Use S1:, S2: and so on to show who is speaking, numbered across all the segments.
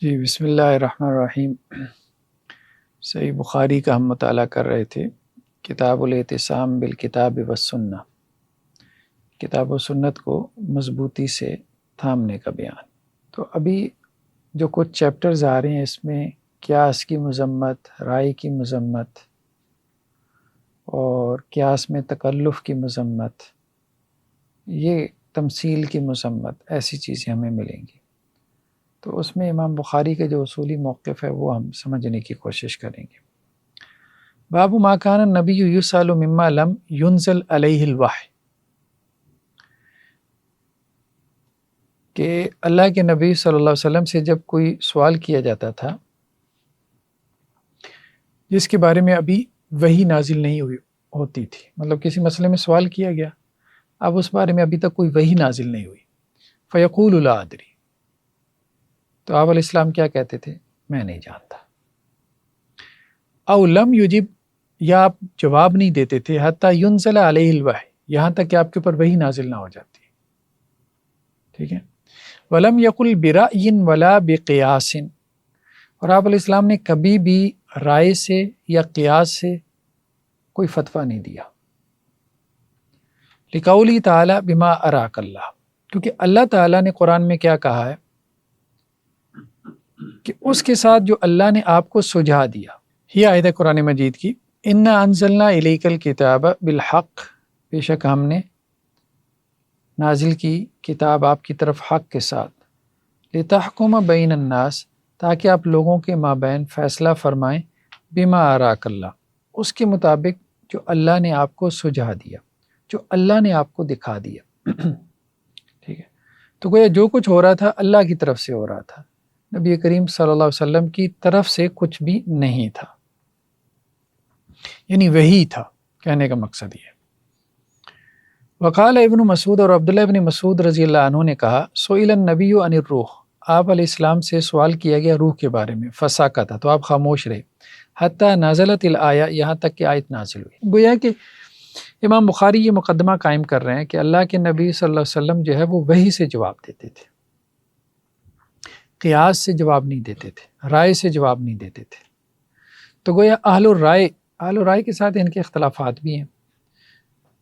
S1: جی بسم اللہ الرحمن الرحیم۔ صحیح بخاری کا ہم مطالعہ کر رہے تھے، کتاب الاعتصام بالکتاب والسنہ، کتاب و سنت کو مضبوطی سے تھامنے کا بیان۔ تو ابھی جو کچھ چیپٹرز آ رہے ہیں اس میں قیاس کی مذمت، رائے کی مذمت اور قیاس میں تکلف کی مذمت، یہ تمثیل کی مذمت، ایسی چیزیں ہمیں ملیں گی۔ تو اس میں امام بخاری کے جو اصولی موقف ہے وہ ہم سمجھنے کی کوشش کریں گے۔ باب ما کان النبی یسأل مما لم ینزل علیہ الوحی، کہ اللہ کے نبی صلی اللہ علیہ وسلم سے جب کوئی سوال کیا جاتا تھا جس کے بارے میں ابھی وحی نازل نہیں ہوتی تھی، مطلب کسی مسئلے میں سوال کیا گیا، اب اس بارے میں ابھی تک کوئی وحی نازل نہیں ہوئی، فیقول لا ادری، تو آپ علیہ السلام کیا کہتے تھے؟ میں نہیں جانتا۔ او لم یجب، یا آپ جواب نہیں دیتے تھے، حتی ینزل علیہ الوحی، یہاں تک کہ آپ کے اوپر وحی نازل نہ ہو جاتی، ٹھیک ہے۔ ولم یقل برأی ولا بقیاس، اور آپ علیہ السلام نے کبھی بھی رائے سے یا قیاس سے کوئی فتویٰ نہیں دیا۔ لقولی تعالی بما اراک اللہ، کیونکہ اللہ تعالیٰ نے قرآن میں کیا کہا ہے کہ اس کے ساتھ جو اللہ نے آپ کو سجھا دیا۔ یہ آیت ہے قرآن مجید کی، انا انزلنا الیک الکتاب بالحق، بے شک ہم نے نازل کی کتاب آپ کی طرف حق کے ساتھ، لتحکم بین الناس، تاکہ آپ لوگوں کے مابین فیصلہ فرمائیں، بما اراک اللہ، اس کے مطابق جو اللہ نے آپ کو سجھا دیا، جو اللہ نے آپ کو دکھا دیا، ٹھیک ہے۔ تو گویا جو کچھ ہو رہا تھا اللہ کی طرف سے ہو رہا تھا، نبی کریم صلی اللہ علیہ وسلم کی طرف سے کچھ بھی نہیں تھا، یعنی وہی تھا، کہنے کا مقصد یہ ہے۔ وقال ابن مسعود، اور عبداللہ ابن مسعود رضی اللہ عنہ نے کہا، سئل النبی عن الروح، آپ علیہ السلام سے سوال کیا گیا روح کے بارے میں، فسکت، تو آپ خاموش رہے، حتی نازلت الآیہ، یہاں تک کہ آیت نازل ہوئی۔ گویا کہ امام بخاری یہ مقدمہ قائم کر رہے ہیں کہ اللہ کے نبی صلی اللہ علیہ وسلم جو ہے وہ وحی سے جواب دیتے تھے، قیاس سے جواب نہیں دیتے تھے، رائے سے جواب نہیں دیتے تھے۔ تو گویا اہل الرائے کے ساتھ ان کے اختلافات بھی ہیں،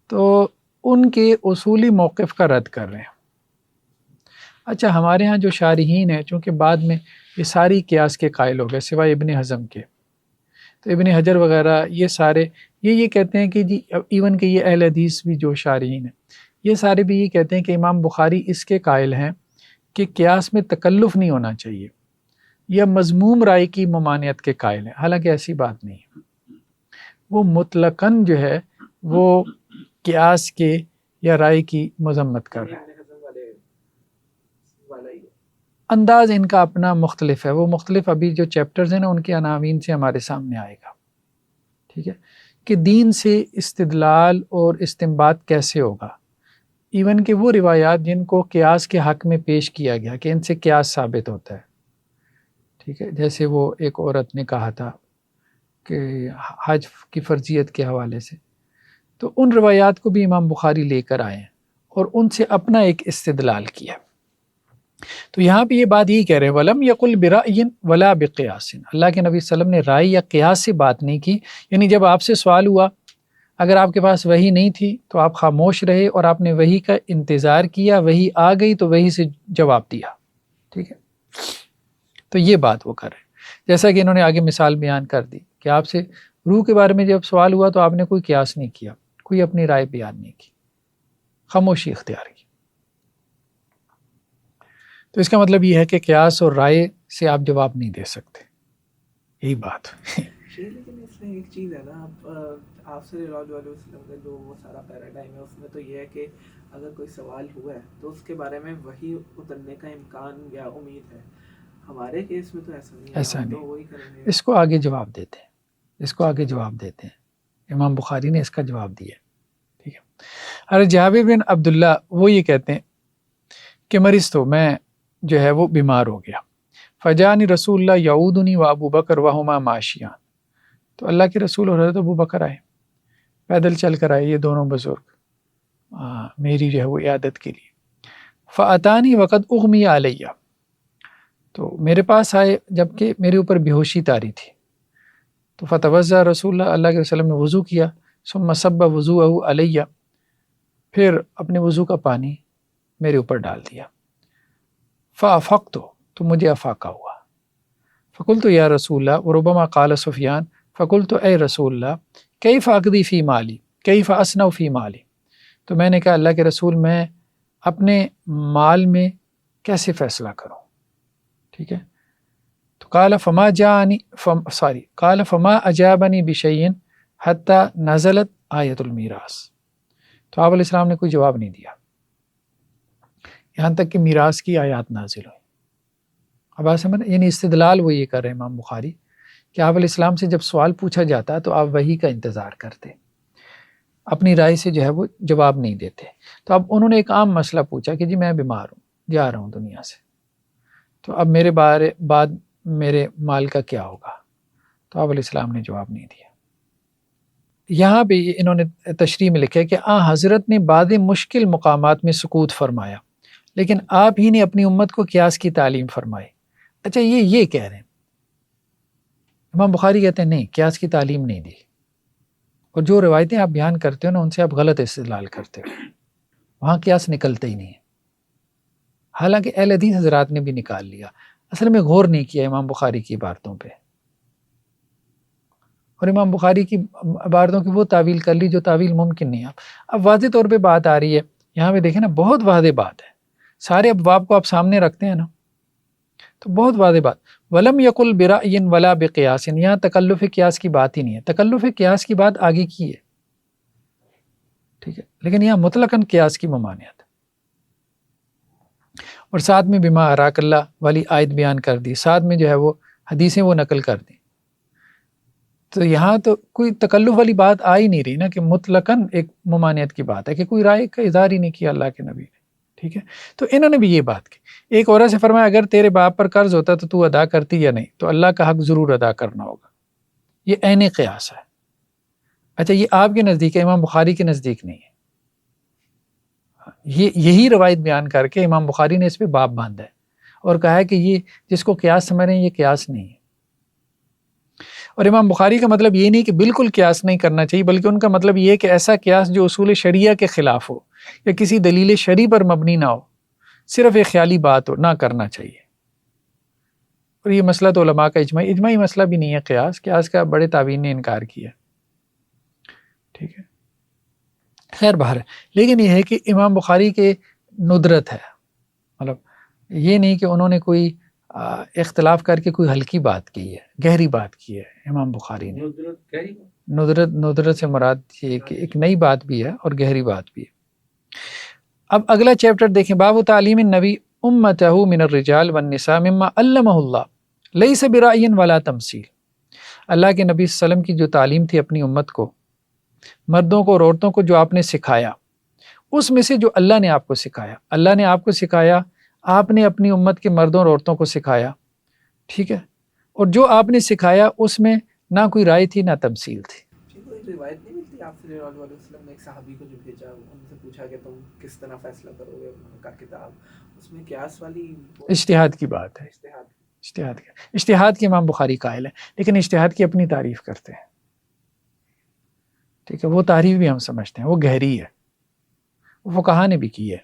S1: تو ان کے اصولی موقف کا رد کر رہے ہیں۔ اچھا، ہمارے ہاں جو شارحین ہیں، چونکہ بعد میں یہ ساری قیاس کے قائل ہو گئے سوائے ابن حزم کے، تو ابن حجر وغیرہ یہ سارے یہ کہتے ہیں کہ جی، ایون کہ یہ اہل حدیث بھی جو شارحین ہیں یہ سارے بھی یہ کہتے ہیں کہ امام بخاری اس کے قائل ہیں کہ قیاس میں تکلف نہیں ہونا چاہیے، یا مذموم رائے کی ممانعت کے قائل ہیں، حالانکہ ایسی بات نہیں ہے۔ وہ مطلقاً جو ہے وہ قیاس کے یا رائے کی مذمت کر رہے ہیں۔ انداز ان کا اپنا مختلف ہے، وہ مختلف ابھی جو چیپٹرز ہیں نا ان کے عناوین سے ہمارے سامنے آئے گا، ٹھیک ہے، کہ دین سے استدلال اور استنباط کیسے ہوگا، ایون کہ وہ روایات جن کو قیاس کے حق میں پیش کیا گیا کہ ان سے قیاس ثابت ہوتا ہے، ٹھیک ہے، جیسے وہ ایک عورت نے کہا تھا کہ حج کی فرضیت کے حوالے سے، تو ان روایات کو بھی امام بخاری لے کر آئے ہیں اور ان سے اپنا ایک استدلال کیا۔ تو یہاں پہ یہ بات یہی کہہ رہے ہیں، وَلَمْ يَقُلْ بِرَأْيٍ وَلَا بِقِيَاسٍ، اللہ کے نبی صلی اللہ علیہ وسلم نے رائے یا قیاس سے بات نہیں کی، یعنی جب آپ سے سوال ہوا، اگر آپ کے پاس وحی نہیں تھی تو آپ خاموش رہے اور آپ نے وحی کا انتظار کیا، وحی آ گئی تو وحی سے جواب دیا، ٹھیک ہے۔ تو یہ بات وہ کر رہے ہیں، جیسا کہ انہوں نے آگے مثال بیان کر دی کہ آپ سے روح کے بارے میں جب سوال ہوا تو آپ نے کوئی قیاس نہیں کیا، کوئی اپنی رائے بیان نہیں کی، خاموشی اختیار کی۔ تو اس کا مطلب یہ ہے کہ قیاس اور رائے سے آپ جواب نہیں دے سکتے، یہی بات۔
S2: لیکن اس میں ایک چیز ہے نا، آپ صلی اللہ علیہ وسلم کا جو وہ سارا پیراڈائم ہے اس میں تو یہ ہے کہ اگر کوئی سوال ہوا ہے تو اس کے بارے میں وہی اترنے کا امکان یا امید ہے۔ ہمارے کیس میں تو ایسا نہیں ہے،
S1: ایسا
S2: ہم تو
S1: نہیں،
S2: وہی کریں گے۔
S1: اس کو آگے جواب دیتے ہیں، اس کو آگے جواب دیتے ہیں، امام بخاری نے اس کا جواب دیا، ٹھیک ہے۔ اور جابر بن عبداللہ وہ یہ کہتے ہیں کہ مریض تو میں جو ہے وہ بیمار ہو گیا، فجانی رسول اللہ یعودنی و ابو بکر وہما ماشیان، تو اللہ کے رسول اور حضرت ابو بکر آئے، پیدل چل کر آئے یہ دونوں بزرگ میری جو ہے وہ عیادت کے لیے، فاتانی وقد اغمی علیہ، تو میرے پاس آئے جبکہ میرے اوپر بے ہوشی طاری تھی، تو فتوضا رسول اللہ کے وسلم نے وضو کیا، ثم صب وضوءہ علیہ، پھر اپنے وضو کا پانی میرے اوپر ڈال دیا، فافقت، تو مجھے افاقہ ہوا، فقلت یا رسول اللہ، وربما قال سفیان، فقلت اے رسول اللہ کیف اقضی فی مالی کیف اصنع فی مالی، تو میں نے کہا اللہ کے رسول میں اپنے مال میں کیسے فیصلہ کروں، ٹھیک ہے، تو قال فما اجابنی بشیء حتی نزلت آیت المیراث، تو آپ علیہ السلام نے کوئی جواب نہیں دیا یہاں تک کہ میراث کی آیات نازل ہوئی۔ اب آپ سمجھ، یعنی استدلال وہ یہ کر رہے ہیں امام بخاری کہ آپ علیہ السلام سے جب سوال پوچھا جاتا تو آپ وحی کا انتظار کرتے، اپنی رائے سے جو ہے وہ جواب نہیں دیتے۔ تو اب انہوں نے ایک عام مسئلہ پوچھا کہ جی میں بیمار ہوں، جا رہا ہوں دنیا سے، تو اب میرے بعد میرے مال کا کیا ہوگا، تو آپ علیہ السلام نے جواب نہیں دیا۔ یہاں پہ انہوں نے تشریح میں لکھا ہے کہ حضرت نے بعض مشکل مقامات میں سکوت فرمایا، لیکن آپ ہی نے اپنی امت کو قیاس کی تعلیم فرمائی۔ اچھا یہ کہہ رہے ہیں، امام بخاری کہتے ہیں نہیں، قیاس کی تعلیم نہیں دی، اور جو روایتیں آپ بیان کرتے ہو نا ان سے آپ غلط استدلال کرتے ہو، وہاں قیاس نکلتے ہی نہیں ہے، حالانکہ اہل حدیث حضرات نے بھی نکال لیا، اصل میں غور نہیں کیا امام بخاری کی عبارتوں پہ، اور امام بخاری کی عبارتوں کی وہ تعویل کر لی جو تعویل ممکن نہیں ہے۔ اب واضح طور پہ بات آ رہی ہے، یہاں پہ دیکھیں نا، بہت واضح بات ہے، سارے ابواب کو آپ سامنے رکھتے ہیں نا تو بہت واضح بات، ولم یقل برأی ولا بقیاس، یہاں تکلف قیاس کی بات ہی نہیں ہے، تکلف قیاس کی بات آگے کی ہے، ٹھیک ہے، لیکن یہاں مطلقاً قیاس کی ممانعت، اور ساتھ میں بما اراک اللہ والی آیت بیان کر دی، ساتھ میں جو ہے وہ حدیثیں وہ نقل کر دی، تو یہاں تو کوئی تکلف والی بات آ ہی نہیں رہی نا، کہ مطلقاً ایک ممانعت کی بات ہے کہ کوئی رائے کا اظہار ہی نہیں کیا اللہ کے نبی نے، ٹھیک ہے۔ تو انہوں نے بھی یہ بات کی، ایک عورت سے فرمایا اگر تیرے باپ پر قرض ہوتا تو ادا کرتی یا نہیں، تو اللہ کا حق ضرور ادا کرنا ہوگا، یہ عین قیاس ہے۔ اچھا یہ آپ کے نزدیک ہے، امام بخاری کے نزدیک نہیں ہے، یہی روایت بیان کر کے امام بخاری نے اس پہ باب باندھا ہے اور کہا ہے کہ یہ جس کو قیاس سمجھ رہے ہیں یہ قیاس نہیں ہے، اور امام بخاری کا مطلب یہ نہیں کہ بالکل قیاس نہیں کرنا چاہیے، بلکہ ان کا مطلب یہ کہ ایسا قیاس جو اصول شریعہ کے خلاف ہو یا کسی دلیل شرعی پر مبنی نہ ہو، صرف ایک خیالی بات ہو، نہ کرنا چاہیے۔ اور یہ مسئلہ تو علماء کا اجماعی مسئلہ بھی نہیں ہے، قیاس کا بڑے تابعین نے انکار کیا، ٹھیک ہے، خیر بہر ہے، لیکن یہ ہے کہ امام بخاری کے ندرت ہے، مطلب یہ نہیں کہ انہوں نے کوئی اختلاف کر کے کوئی ہلکی بات کی ہے، گہری بات کی ہے امام بخاری نے۔ ندرت سے مراد یہ کہ ایک نئی بات بھی ہے اور گہری بات بھی ہے۔ اب اگلا چیپٹر دیکھیں، باب تعلیم النبی امتہ من الرجال والنساء مما علمہ اللہ لیس برأی ولا تمثیل، اللہ کے نبی صلی اللہ علیہ وسلم کی جو تعلیم تھی اپنی امت کو، مردوں کو اور عورتوں کو جو آپ نے سکھایا، اس میں سے جو اللہ نے آپ کو سکھایا، اللہ نے آپ کو سکھایا، آپ نے اپنی امت کے مردوں اور عورتوں کو سکھایا، ٹھیک ہے، اور جو آپ نے سکھایا اس میں نہ کوئی رائے تھی نہ تمثیل تھی۔
S2: کوئی روایت نہیں ملتی آپ صلی اللہ علیہ وسلم نے ایک صحابی کو جو بھیجا، ان سے پوچھا کہ تم کس طرح فیصلہ کرو گے، انہوں نے کہا کتاب، اس میں قیاس والی
S1: اجتہاد کی بات ہے، اجتہاد کی امام بخاری قائل ہے، لیکن اجتہاد کی اپنی تعریف کرتے ہیں، ٹھیک ہے، وہ تعریف بھی ہم سمجھتے ہیں، وہ گہری ہے، وہ فقہا نے بھی کی ہے۔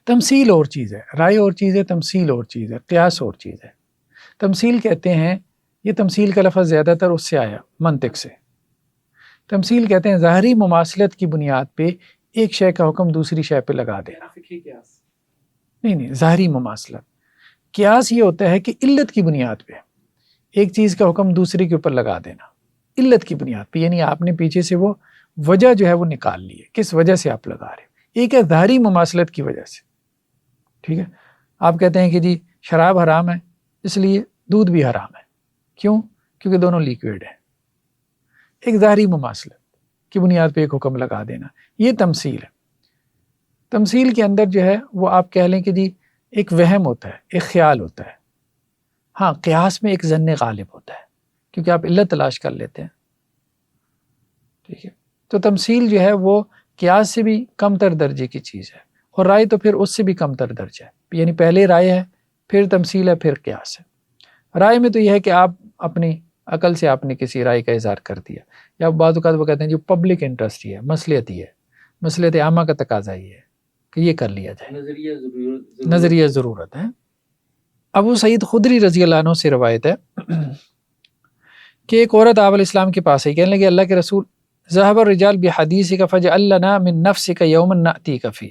S1: تمثیل اور چیز ہے، رائے اور چیز ہے، تمثیل اور چیز ہے، قیاس اور چیز ہے۔ تمثیل کہتے ہیں، یہ تمثیل کا لفظ زیادہ تر اس سے آیا، منطق سے۔ تمثیل کہتے ہیں ظاہری مماثلت کی بنیاد پہ ایک شے کا حکم دوسری شے پہ لگا دینا۔ نہیں، ظاہری مماثلت۔ قیاس یہ ہوتا ہے کہ علت کی بنیاد پہ ایک چیز کا حکم دوسری کے اوپر لگا دینا، علت کی بنیاد پہ، یعنی آپ نے پیچھے سے وہ وجہ جو ہے وہ نکال لی ہے، کس وجہ سے آپ لگا رہے ہیں۔ ایک ہے ظاہری مماثلت کی وجہ سے، ٹھیک ہے، آپ کہتے ہیں کہ جی شراب حرام ہے اس لیے دودھ بھی حرام ہے، کیوں؟ کیونکہ دونوں لیکوڈ ہیں۔ ایک ظاہری مماثلت کی بنیاد پہ ایک حکم لگا دینا، یہ تمثیل ہے۔ تمثیل کے اندر جو ہے وہ آپ کہہ لیں کہ جی ایک وہم ہوتا ہے، ایک خیال ہوتا ہے۔ ہاں، قیاس میں ایک ظن غالب ہوتا ہے کیونکہ آپ علت تلاش کر لیتے ہیں، ٹھیک ہے۔ تو تمثیل جو ہے وہ قیاس سے بھی کم تر درجے کی چیز ہے، اور رائے تو پھر اس سے بھی کم تر درجہ ہے، یعنی پہلے رائے ہے پھر تمثیل ہے، پھر قیاس ہے۔ رائے میں تو یہ ہے کہ آپ اپنی عقل سے آپ نے کسی رائے کا اظہار کر دیا، یا بعض اوقات وہ کہتے ہیں جو پبلک انٹرسٹ ہی ہے، مصلحتی ہے، مصلحت عامہ کا تقاضا یہ ہے کہ یہ کر لیا جائے، نظریہ ضرورت ہے۔ ابو سعید خدری رضی اللہ عنہ سے روایت ہے کہ ایک عورت آپ علیہ السلام کے پاس ہے، کہنے لگی اللہ کے رسول ذهب الرجال بحدیثک فاجعل لنا من نفسک یوما نأتیک فیہ،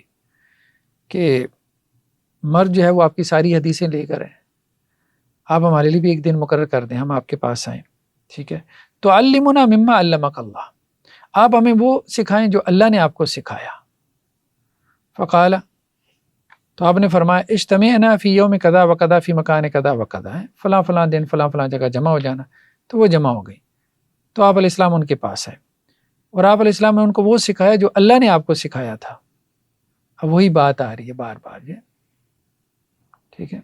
S1: کہ مرد جو ہے وہ آپ کی ساری حدیثیں لے کر ہیں، آپ ہمارے لیے بھی ایک دن مقرر کر دیں، ہم آپ کے پاس آئیں، ٹھیک ہے؟ تو علمنا مما علمک اللہ، آپ ہمیں وہ سکھائیں جو اللہ نے آپ کو سکھایا۔ فقال، تو آپ نے فرمایا اجتمعنا فی یوم کذا و کذا فی مکان کذا و کذا، فلاں فلاں دن فلاں فلاں جگہ جمع ہو جانا۔ تو وہ جمع ہو گئی، تو آپ علیہ السلام ان کے پاس ہے، اور آپ علیہ السلام نے ان کو وہ سکھایا جو اللہ نے آپ کو سکھایا تھا۔ اب وہی بات آ رہی ہے بار بار، یہ ٹھیک ہے۔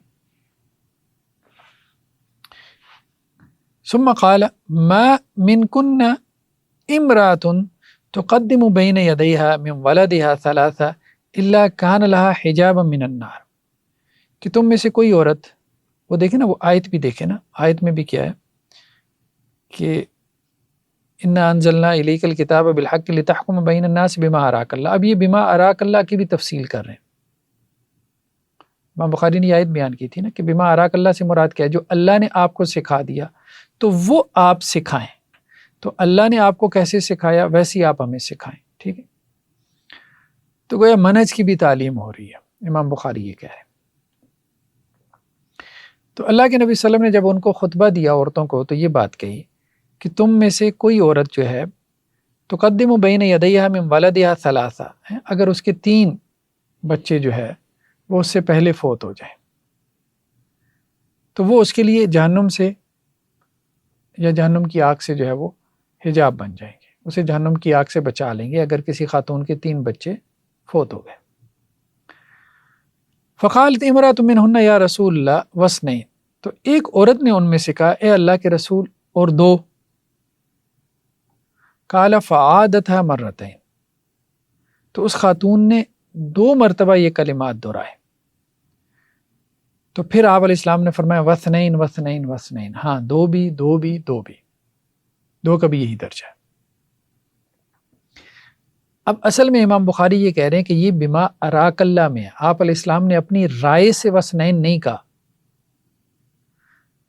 S1: ثم قال ما منکن امرأۃ تقدم بین یدیها من ولدها ثلاثہ الا کان لها حجابا من النار، کہ تم میں سے کوئی عورت، وہ دیکھیں نا، وہ آیت بھی دیکھیں نا، آیت میں بھی کیا ہے کہ انا انزلنا الیک الکتاب بالحق لتحکم بین الناس بما اراک اللہ۔ اب یہ بما اراک اللہ کی بھی تفصیل کر رہے ہیں۔ امام بخاری نے یہ آیت بیان کی تھی نا کہ بما اراک اللہ سے مراد کیا ہے، جو اللہ نے آپ کو سکھا دیا تو وہ آپ سکھائیں۔ تو اللہ نے آپ کو کیسے سکھایا ویسی آپ ہمیں سکھائیں، ٹھیک ہے؟ تو گویا منہج کی بھی تعلیم ہو رہی ہے، امام بخاری یہ کہہ رہے ہیں۔ تو اللہ کے نبی صلی اللہ علیہ وسلم نے جب ان کو خطبہ دیا عورتوں کو، تو یہ بات کہی کہ تم میں سے کوئی عورت جو ہے تقدم بین یدیہا من ولدہا ثلاثہ، اگر اس کے 3 بچے جو ہے وہ اس سے پہلے فوت ہو جائیں تو وہ اس کے لیے جہنم سے یا جہنم کی آگ سے جو ہے وہ حجاب بن جائیں گے، اسے جہنم کی آگ سے بچا لیں گے اگر کسی خاتون کے 3 بچے فوت ہو گئے۔ فقالت امرأۃ منہن یا رسول اللہ واثنین، تو ایک عورت نے ان میں سے کہا اے اللہ کے رسول اور 2۔ قال فعادتها مرتين، تو اس خاتون نے 2 مرتبہ یہ کلمات دہرائے۔ تو پھر آپ علیہ السلام نے فرمایا واثنین واثنین واثنین، ہاں 2 بھی 2 بھی 2 بھی، 2 کا بھی یہی درجہ ہے۔ اب اصل میں امام بخاری یہ کہہ رہے ہیں کہ یہ بما اراک اللہ میں ہے، آپ علیہ السلام نے اپنی رائے سے واثنین نہیں کہا،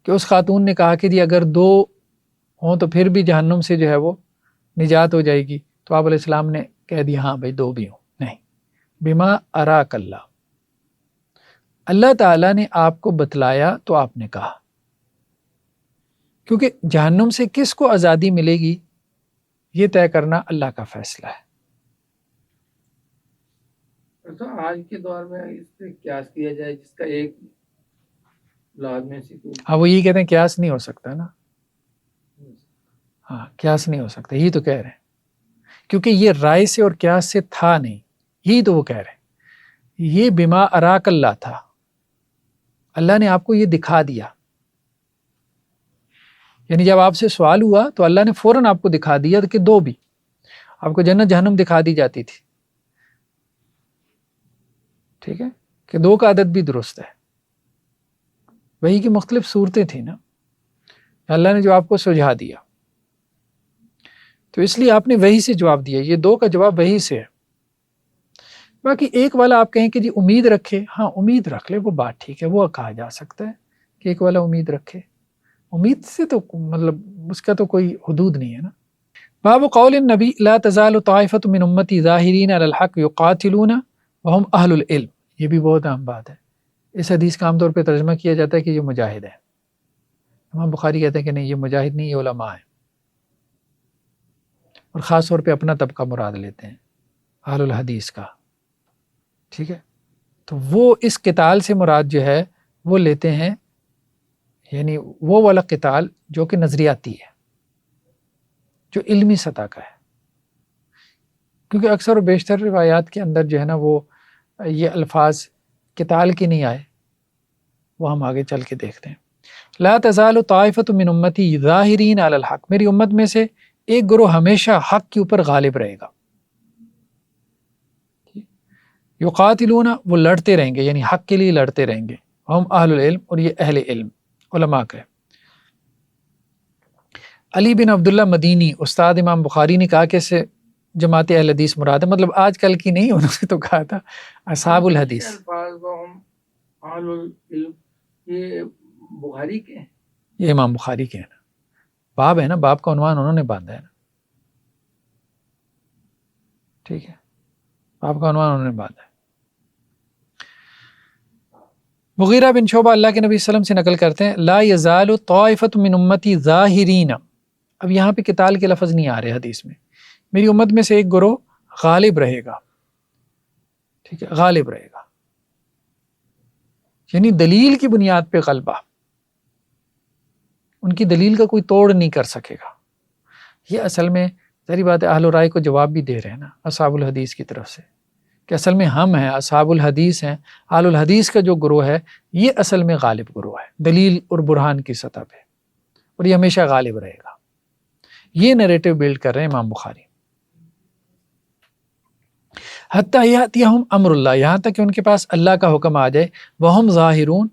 S1: کہ اس خاتون نے کہا کہ جی اگر 2 ہوں تو پھر بھی جہنم سے جو ہے وہ نجات ہو جائے گی، تو آپ علیہ السلام نے کہہ دیا ہاں بھائی 2 بھی ہوں، نہیں، بما اراک اللہ، اللہ تعالیٰ نے آپ کو بتلایا تو آپ نے کہا، کیونکہ جہنم سے کس کو آزادی ملے گی یہ طے کرنا اللہ کا فیصلہ ہے۔
S3: تو آج کے دور میں اس پہ قیاس کیا جائے جس کا ایک لازمی سی،
S1: ہاں وہ یہی کہتے ہیں قیاس نہیں ہو سکتا نا، ہاں قیاس نہیں ہو سکتا، یہی تو کہہ رہے ہیں، کیونکہ یہ رائے سے اور قیاس سے تھا نہیں، یہی تو وہ کہہ رہے ہیں، یہ بما اراک اللہ تھا، اللہ نے آپ کو یہ دکھا دیا، یعنی جب آپ سے سوال ہوا تو اللہ نے فوراً آپ کو دکھا دیا کہ 2 بھی، آپ کو جنت جہنم دکھا دی جاتی تھی، ٹھیک ہے، کہ 2 کا عدد بھی درست ہے، وہی کی مختلف صورتیں تھیں نا، اللہ نے جو آپ کو سجھا دیا تو اس لیے آپ نے وہی سے جواب دیا، یہ 2 کا جواب وہی سے ہے۔ باقی ایک والا آپ کہیں کہ جی امید رکھے، ہاں امید رکھ لے، وہ بات ٹھیک ہے، وہ کہا جا سکتا ہے کہ ایک والا امید رکھے، امید سے تو مطلب اس کا تو کوئی حدود نہیں ہے نا۔ باب قول النبی لا تزال طائفة من امتی ظاہرین علی الحق یقاتلون وهم اہل العلم، یہ بھی بہت اہم بات ہے، اس حدیث کا عام طور پہ ترجمہ کیا جاتا ہے کہ یہ مجاہد ہے، امام بخاری کہتے ہیں کہ نہیں یہ مجاہد نہیں، یہ علماء ہے، اور خاص طور پہ اپنا طبقہ مراد لیتے ہیں اہل الحدیث کا، ٹھیک ہے۔ تو وہ اس قتال سے مراد جو ہے وہ لیتے ہیں، یعنی وہ والا قتال جو کہ نظریاتی ہے، جو علمی سطح کا ہے، کیونکہ اکثر و بیشتر روایات کے اندر جو ہے نا وہ یہ الفاظ قتال کے نہیں آئے، وہ ہم آگے چل کے دیکھتے ہیں۔ لا تزال طائفة من امتی ظاہرین علی الحق، میری امت میں سے ایک گروہ ہمیشہ حق کے اوپر غالب رہے گا، یقاتلون وہ لڑتے رہیں گے، یعنی حق کے لیے لڑتے رہیں گے، ہم اہل العلم، اور یہ اہل علم علماء کا ہے۔ علی بن عبداللہ مدینی استاد امام بخاری نے کہا کہ اس سے جماعت اہل حدیث مراد ہے، مطلب آج کل کی نہیں، انہوں نے تو کہا تھا اصحاب الحدیث۔
S3: الفاظ وہم اہل العلم یہ بخاری کے ہیں؟
S1: یہ امام بخاری کے ہیں نا، باب ہے نا، باب کا عنوان انہوں نے باندھا ہے نا، ٹھیک ہے، باب کا عنوان انہوں نے باندھا ہے۔ مغیرہ بن شعبہ اللہ کے نبی صلی اللہ علیہ وسلم سے نقل کرتے ہیں، لا یزال طائفۃ من امتی ظاہرین، اب یہاں پہ قتال کے لفظ نہیں آ رہے حدیث میں، میری امت میں سے ایک گروہ غالب رہے گا، ٹھیک ہے، غالب رہے گا، یعنی دلیل کی بنیاد پہ غلبہ، ان کی دلیل کا کوئی توڑ نہیں کر سکے گا۔ یہ اصل میں ظاہری بات ہے، اہل رائے کو جواب بھی دے رہے ہیں نا اصحاب الحدیث کی طرف سے، کہ اصل میں ہم ہیں، اصحاب الحدیث ہیں، اہل الحدیث کا جو گروہ ہے یہ اصل میں غالب گروہ ہے دلیل اور برہان کی سطح پہ، اور یہ ہمیشہ غالب رہے گا۔ یہ نیریٹو بلڈ کر رہے ہیں امام بخاری۔ حتیٰ یاتیہم امر اللہ، یہاں تک کہ ان کے پاس اللہ کا حکم آ جائے، وہم ظاہرون،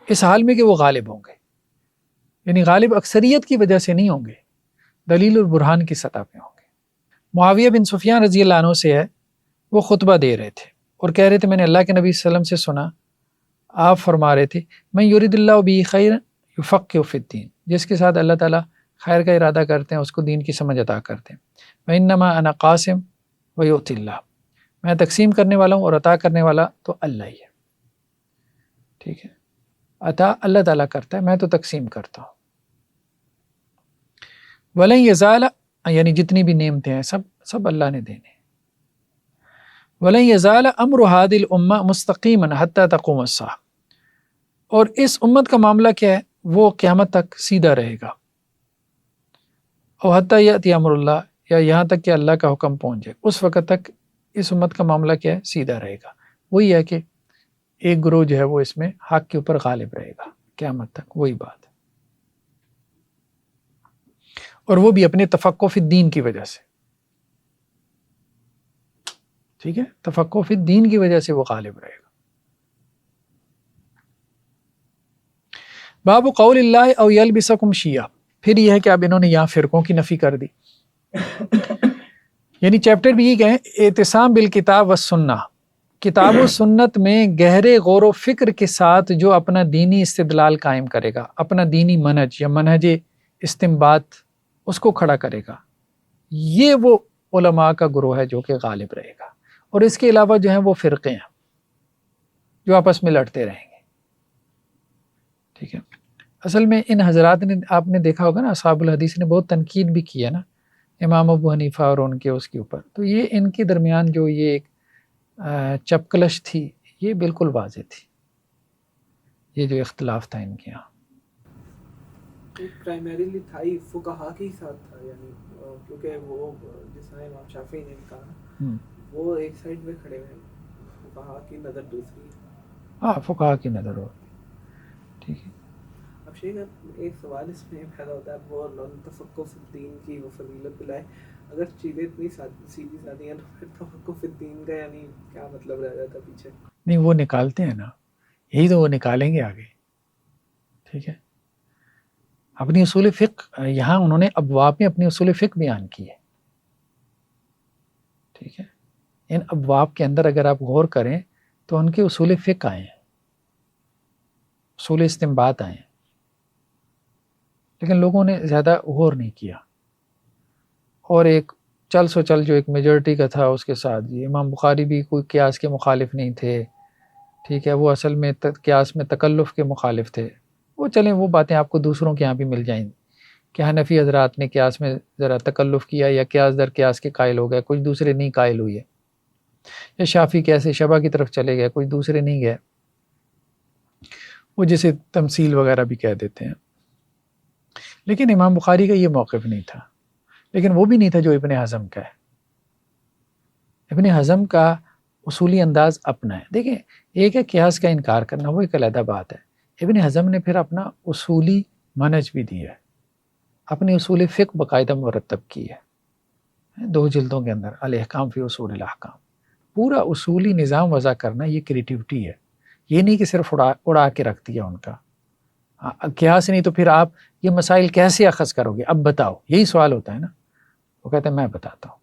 S1: اس حال میں کہ وہ غالب ہوں گے، یعنی غالب اکثریت کی وجہ سے نہیں ہوں گے، دلیل اور برہان کی سطح پہ ہوں گے۔ معاویہ بن سفیان رضی اللہ عنہ سے ہے، وہ خطبہ دے رہے تھے اور کہہ رہے تھے میں نے اللہ کے نبی صلی اللہ علیہ وسلم سے سنا، آپ فرما رہے تھے میں یرید اللہ بہ خیر یفقہ فی الدین، جس کے ساتھ اللہ تعالیٰ خیر کا ارادہ کرتے ہیں اس کو دین کی سمجھ عطا کرتے ہیں۔ وانما انا قاسم ویؤتی اللہ، میں تقسیم کرنے والا ہوں اور عطا کرنے والا تو اللہ ہی ہے، ٹھیک ہے، عطا اللہ تعالیٰ کرتا ہے، میں تو تقسیم کرتا ہوں۔ ولن یزال، یعنی جتنی بھی نعمتیں ہیں سب اللہ نے دینے۔ ولن یزال امر هذه الامہ مستقیما حتی تقوم الساعہ، اور اس امت کا معاملہ کیا ہے، وہ قیامت تک سیدھا رہے گا، اور حتی یاتی امر اللہ، یا یہاں تک کہ اللہ کا حکم پہنچ جائے، اس وقت تک اس امت کا معاملہ کیا ہے، سیدھا رہے گا۔ وہی ہے کہ ایک گروہ جو ہے وہ اس میں حق کے اوپر غالب رہے گا قیامت تک، وہی بات ہے، اور وہ بھی اپنے تفقہ فی الدین کی وجہ سے، ٹھیک ہے، تفقہ فی الدین کی وجہ سے وہ غالب رہے گا۔ باب قول اللہ او یلبسکم شیعہ، پھر یہ ہے کہ اب انہوں نے یہاں فرقوں کی نفی کر دی، یعنی چیپٹر بھی یہ کہیں اعتصام بالکتاب والسنہ، کتاب و سنت میں گہرے غور و فکر کے ساتھ جو اپنا دینی استدلال قائم کرے گا، اپنا دینی منہج یا منہج استنباط اس کو کھڑا کرے گا، یہ وہ علماء کا گروہ ہے جو کہ غالب رہے گا۔ اور اس کے علاوہ جو ہیں وہ فرقے ہیں جو آپس میں لڑتے رہیں گے، ٹھیک ہے۔ اصل میں ان حضرات نے، آپ نے دیکھا ہوگا نا، اصحاب الحدیث نے بہت تنقید بھی کی ہے نا امام ابو حنیفہ اور ان کے اس کے اوپر، تو یہ ان کے درمیان جو یہ ایک چپکلش تھی یہ بالکل واضح تھی، یہ جو اختلاف تھا ان کے یہاں
S2: پرائمریلی تھا ہی فقہا کے ساتھ تھا، یعنی کیونکہ وہ جس طرح امام شافعی نے کہا وہ ایک سائڈ میں کھڑے ہوئے، فقہا کی نظر دوسری ہے۔
S1: ہاں، فقہا کی نظر ہو، ٹھیک ہے۔
S2: اب شیخ ایک سوال اس میں پیدا ہوتا ہے، وہ تفقہ فی الدین کی وہ فضیلت دلائے، اگر چیزیں اتنی سیدھی سادھی ہیں تو پھر تفقہ فی الدین کا یعنی کیا مطلب رہ جاتا پیچھے؟
S1: نہیں، وہ نکالتے ہیں نا، یہی تو وہ نکالیں گے آگے، ٹھیک ہے۔ اپنی اصول فقہ یہاں انہوں نے ابواب میں اپنی اصول فقہ بیان کی ہے، ٹھیک ہے۔ ان ابواب کے اندر اگر آپ غور کریں تو ان کے اصول فقہ آئے ہیں، اصول استنباط آئے ہیں، لیکن لوگوں نے زیادہ غور نہیں کیا، اور ایک چل سو چل جو ایک میجورٹی کا تھا اس کے ساتھ جی امام بخاری بھی کوئی قیاس کے مخالف نہیں تھے، ٹھیک ہے، وہ اصل میں قیاس میں تکلف کے مخالف تھے، وہ چلیں وہ باتیں آپ کو دوسروں کے یہاں بھی مل جائیں گی کہ حنفی حضرات نے قیاس میں ذرا تکلف کیا یا قیاس در قیاس کے قائل ہو گئے، کچھ دوسرے نہیں قائل ہوئے، یا شافی کیسے شبہ کی طرف چلے گئے، کچھ دوسرے نہیں گئے، وہ جسے تمثیل وغیرہ بھی کہہ دیتے ہیں۔ لیکن امام بخاری کا یہ موقف نہیں تھا، لیکن وہ بھی نہیں تھا جو ابن حزم کا ہے۔ ابن حزم کا اصولی انداز اپنا ہے، دیکھیں ایک ہے قیاس کا انکار کرنا، وہ ایک علیحدہ بات ہے، ابن حزم نے پھر اپنا اصولی منہج بھی دیا ہے، اپنی اصول فقہ باقاعدہ مرتب کی ہے، 2 جلدوں کے اندر، الاحکام فی اصول الاحکام، پورا اصولی نظام وضع کرنا یہ کریٹیوٹی ہے، یہ نہیں کہ صرف اڑا کے رکھ دیا ان کا. قیاس نہیں تو پھر آپ یہ مسائل کیسے اخذ کرو گے، اب بتاؤ، یہی سوال ہوتا ہے نا. وہ کہتے ہیں میں بتاتا ہوں،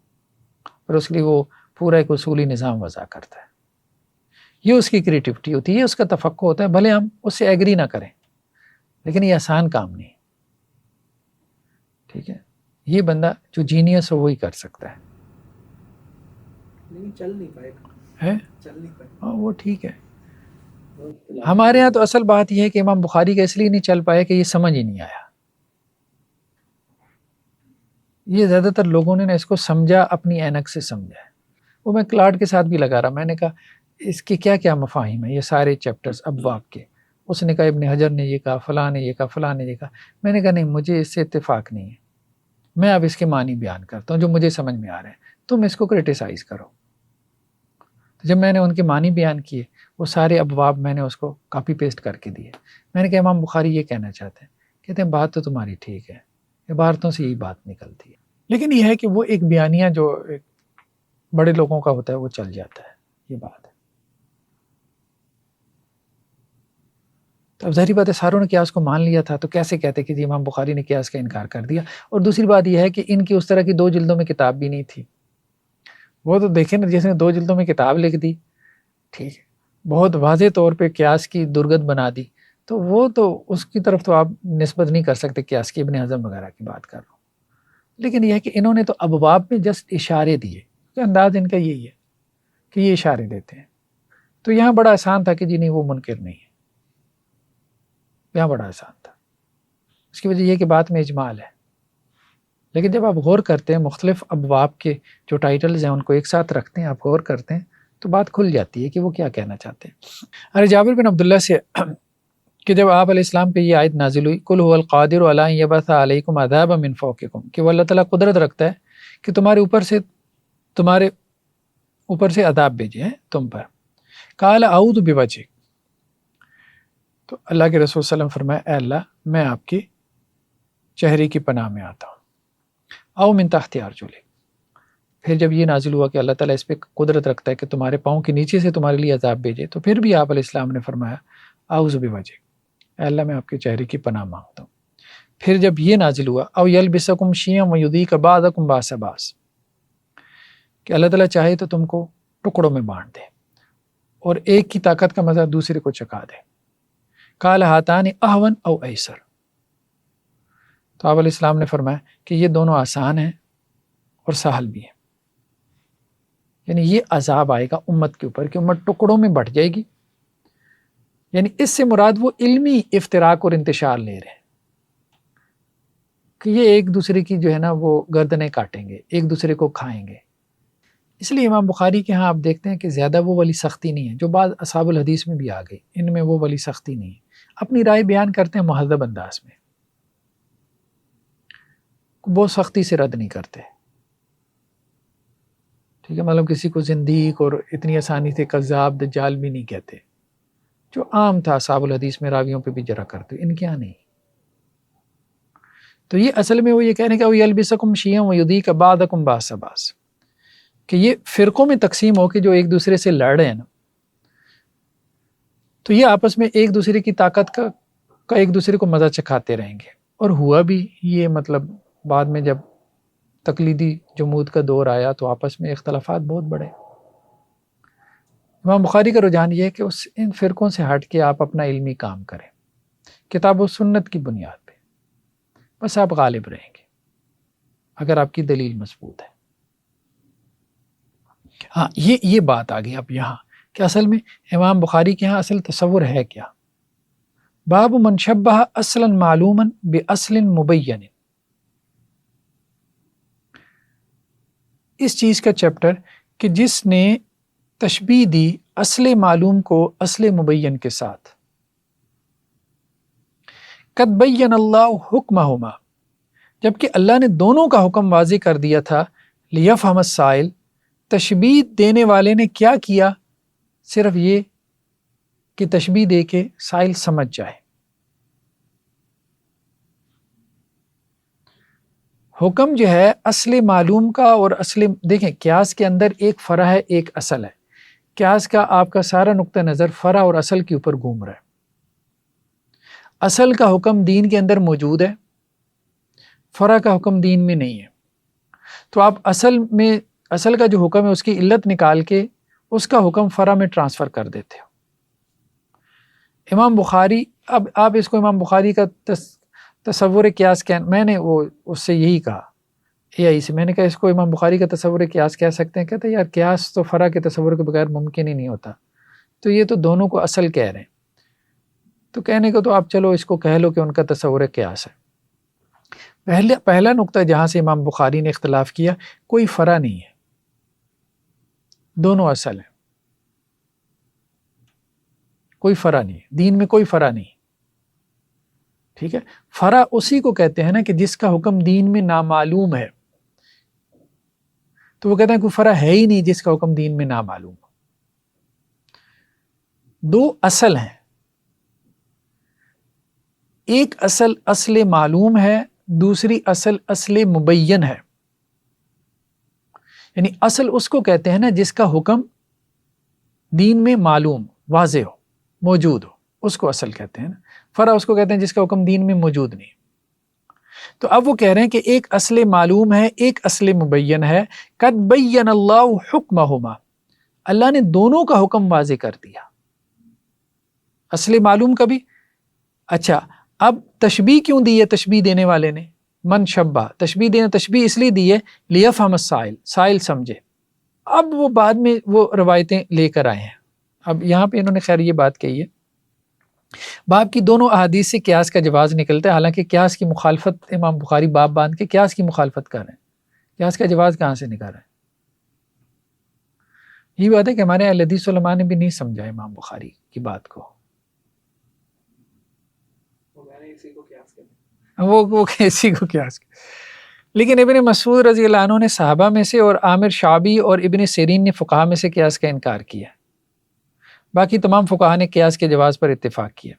S1: اور اس کے لیے وہ پورا ایک اصولی نظام وضع کرتا ہے. یہ اس کی کریٹیوٹی ہوتی ہے، یہ اس کا تفقع ہوتا ہے. بھلے ہم اس سے ایگری نہ کریں، لیکن یہ آسان کام نہیں. ٹھیک ہے، یہ بندہ جو جینیس ہو وہی کر سکتا ہے.
S2: لیکن چل نہیں پائے
S1: ہے
S2: چل نہیں پائے.
S1: ہاں وہ ٹھیک ہے. ہمارے ہاں تو اصل بات یہ ہے کہ امام بخاری کا اس لیے نہیں چل پایا کہ یہ سمجھ ہی نہیں آیا. یہ زیادہ تر لوگوں نے نا اس کو سمجھا، اپنی اینک سے سمجھا ہے. وہ میں کلاٹ کے ساتھ بھی لگا رہا، میں نے کہا اس کے کیا کیا مفاہیم ہیں، یہ سارے چیپٹرز ابواب کے. اس نے کہا ابن حجر نے یہ کہا، فلاں نے یہ کہا، فلاں نے یہ کہا. میں نے کہا نہیں، مجھے اس سے اتفاق نہیں ہے. میں اب اس کے معنی بیان کرتا ہوں جو مجھے سمجھ میں آ رہے ہیں، تم اس کو کرٹیسائز کرو. تو جب میں نے ان کے معنی بیان کیے، وہ سارے ابواب میں نے اس کو کاپی پیسٹ کر کے دیے. میں نے کہا امام بخاری یہ کہنا چاہتے ہیں. کہتے ہیں بات تو تمہاری ٹھیک ہے، عبارتوں سے یہی بات نکلتی ہے. لیکن یہ ہے کہ وہ ایک بیانیہ جو ایک بڑے لوگوں کا ہوتا ہے وہ چل جاتا ہے. یہ بات ہے. تو اب ظاہری بات ہے ساروں نے قیاس کو مان لیا تھا، تو کیسے کہتے کہ جی امام بخاری نے قیاس کا انکار کر دیا. اور دوسری بات یہ ہے کہ ان کی اس طرح کی 2 جلدوں میں کتاب بھی نہیں تھی. وہ تو دیکھیں نا، جس نے 2 جلدوں میں کتاب لکھ دی، ٹھیک ہے، بہت واضح طور پہ قیاس کی درگت بنا دی، تو وہ تو اس کی طرف تو آپ نسبت نہیں کر سکتے قیاس کی. ابن حزم وغیرہ کی بات کر رہا ہوں. لیکن یہ ہے کہ انہوں نے تو ابواب میں جسٹ اشارے دیے، کہ انداز ان کا یہی ہے کہ یہ اشارے دیتے ہیں. تو یہاں بڑا آسان تھا کہ جی نہیں وہ منکر نہیں ہے، یہاں بڑا آسان تھا. اس کی وجہ یہ کہ بات میں اجمال ہے. لیکن جب آپ غور کرتے ہیں مختلف ابواب کے جو ٹائٹلز ہیں ان کو ایک ساتھ رکھتے ہیں، آپ غور کرتے ہیں تو بات کھل جاتی ہے کہ وہ کیا کہنا چاہتے ہیں. ارے جابر بن عبداللہ سے کہ جب آپ علیہ السلام پہ یہ آیت نازل ہوئی، قل هو القادر علی ان یبعث علیکم عذابا من فوقکم، کہ وہ اللہ تعالیٰ قدرت رکھتا ہے کہ تمہارے اوپر سے عذاب بھیجے ہیں تم پر. قال اعوذ بوجہک، تو اللہ کے رسول صلی اللہ علیہ وسلم فرمایا اے اللہ میں آپ کی چہرے کی پناہ میں آتا ہوں. او من تحت ارجلک، پھر جب یہ نازل ہوا کہ اللہ تعالیٰ اس پہ قدرت رکھتا ہے کہ تمہارے پاؤں کے نیچے سے تمہارے لیے عذاب بھیجے، تو پھر بھی آپ علیہ السلام نے فرمایا اعوذ بوجہک، اے اللہ میں آپ کے چہرے کی پناہ مانگتا ہوں. پھر جب یہ نازل ہوا او یلبسکم شیعا ویذیق بعضکم بأس بعض، کہ اللہ تعالیٰ چاہے تو تم کو ٹکڑوں میں بانٹ دے اور ایک کی طاقت کا مزہ دوسرے کو چکھا دے. قال ہاتان اہون او ایسر، تو آپ علیہ السلام نے فرمایا کہ یہ دونوں آسان ہیں اور سہل بھی ہیں. یعنی یہ عذاب آئے گا امت کے اوپر کہ امت ٹکڑوں میں بٹ جائے گی. یعنی اس سے مراد وہ علمی افتراق اور انتشار لے رہے ہیں کہ یہ ایک دوسرے کی جو ہے نا وہ گردنیں کاٹیں گے، ایک دوسرے کو کھائیں گے. اس لیے امام بخاری کے ہاں آپ دیکھتے ہیں کہ زیادہ وہ والی سختی نہیں ہے جو بعض اصحاب الحدیث میں بھی آ گئی، ان میں وہ والی سختی نہیں ہے. اپنی رائے بیان کرتے ہیں مہذب انداز میں، بہت سختی سے رد نہیں کرتے. ٹھیک ہے، مطلب کسی کو زندیق اور اتنی آسانی سے کذاب دجال بھی نہیں کہتے، جو عام تھا اصحاب الحدیث میں راویوں پہ بھی جرا کرتے، ان کے یہاں نہیں. تو یہ اصل میں وہ یہ کہنے کا یلبسکم شیعا ویذیق بعضکم بأس بعض، کہ یہ فرقوں میں تقسیم ہو کے جو ایک دوسرے سے لڑ رہے ہیں نا، تو یہ آپس میں ایک دوسرے کی طاقت کا ایک دوسرے کو مزہ چکھاتے رہیں گے. اور ہوا بھی یہ، مطلب بعد میں جب تقلیدی جمود کا دور آیا تو آپس میں اختلافات بہت بڑھے. امام بخاری کا رجحان یہ ہے کہ ان فرقوں سے ہٹ کے آپ اپنا علمی کام کریں کتاب و سنت کی بنیاد پہ، بس آپ غالب رہیں گے اگر آپ کی دلیل مضبوط ہے. ہاں یہ بات آ گئی اب یہاں کہ اصل میں امام بخاری کے ہاں اصل تصور ہے کیا. باب من شبہ اصلا معلوما باصل مبین، اس چیز کا چیپٹر کہ جس نے تشبیہ دی اصل معلوم کو اصل مبین کے ساتھ. قد بین اللہ حکمہما، جبکہ اللہ نے دونوں کا حکم واضح کر دیا تھا. لیفہم السائل، تشبیہ دینے والے نے کیا کیا؟ صرف یہ کہ تشبیہ دے کے سائل سمجھ جائے. حکم جو ہے اصل معلوم کا اور اصل، دیکھیں قیاس کے اندر ایک فرع ہے ایک اصل ہے. قیاس کا آپ کا سارا نقطہ نظر فرع اور اصل کے اوپر گھوم رہا ہے. اصل کا حکم دین کے اندر موجود ہے، فرع کا حکم دین میں نہیں ہے. تو آپ اصل کا جو حکم ہے اس کی علت نکال کے اس کا حکم فرع میں ٹرانسفر کر دیتے ہو. امام بخاری، اب آپ اس کو امام بخاری کا تصور قیاس میں نے وہ اس سے یہی کہا سے میں نے کہا اس کو امام بخاری کا تصور قیاس کہہ سکتے ہیں؟ کہتے ہیں یار قیاس تو فرع کے تصور کے بغیر ممکن ہی نہیں ہوتا. تو یہ تو دونوں کو اصل کہہ رہے ہیں. تو کہنے کو تو آپ چلو اس کو کہہ لو کہ ان کا تصور قیاس ہے. پہلا نقطہ جہاں سے امام بخاری نے اختلاف کیا، کوئی فرع نہیں ہے، دونوں اصل ہیں، کوئی فرع نہیں ہے، دین میں کوئی فرع نہیں. ٹھیک ہے، فرع اسی کو کہتے ہیں نا کہ جس کا حکم دین میں نامعلوم ہے. تو وہ کہتے ہیں کوئی فرع ہے ہی نہیں جس کا حکم دین میں نامعلوم ہو. دو اصل ہیں، ایک اصل معلوم ہے، دوسری اصل مبین ہے. یعنی اصل اس کو کہتے ہیں نا جس کا حکم دین میں معلوم، واضح ہو، موجود ہو، اس کو اصل کہتے ہیں نا. فرع اس کو کہتے ہیں جس کا حکم دین میں موجود نہیں. تو اب وہ کہہ رہے ہیں کہ ایک اصل معلوم ہے، ایک اصل مبین ہے. قد بین اللہ حکمہما، اللہ نے دونوں کا حکم واضح کر دیا، اصل معلوم کا بھی. اچھا، اب تشبیہ کیوں دی ہے تشبیہ دینے والے نے؟ من شبہ، تشبیہ اس لیے دی ہے لیفہم السائل، سائل سمجھے. اب وہ بعد میں وہ روایتیں لے کر آئے ہیں. اب یہاں پہ انہوں نے خیر یہ بات کہی ہے، باب کی دونوں احادیث سے قیاس کا جواز نکلتا ہے. حالانکہ قیاس کی مخالفت امام بخاری باب باندھ کے قیاس کی مخالفت کر رہے ہیں. قیاس کا جواز کہاں سے نکال رہے ہیں؟ یہ بات ہے کہ ہمارے اہل حدیث علماء نے بھی نہیں سمجھا امام بخاری کی بات کو. وہ کسی کو قیاس. لیکن ابن مسعود رضی اللہ عنہ نے صحابہ میں سے اور عامر شعبی اور ابن سیرین نے فقہا میں سے قیاس کا انکار کیا. باقی تمام فقہا نے قیاس کے جواز پر اتفاق کیا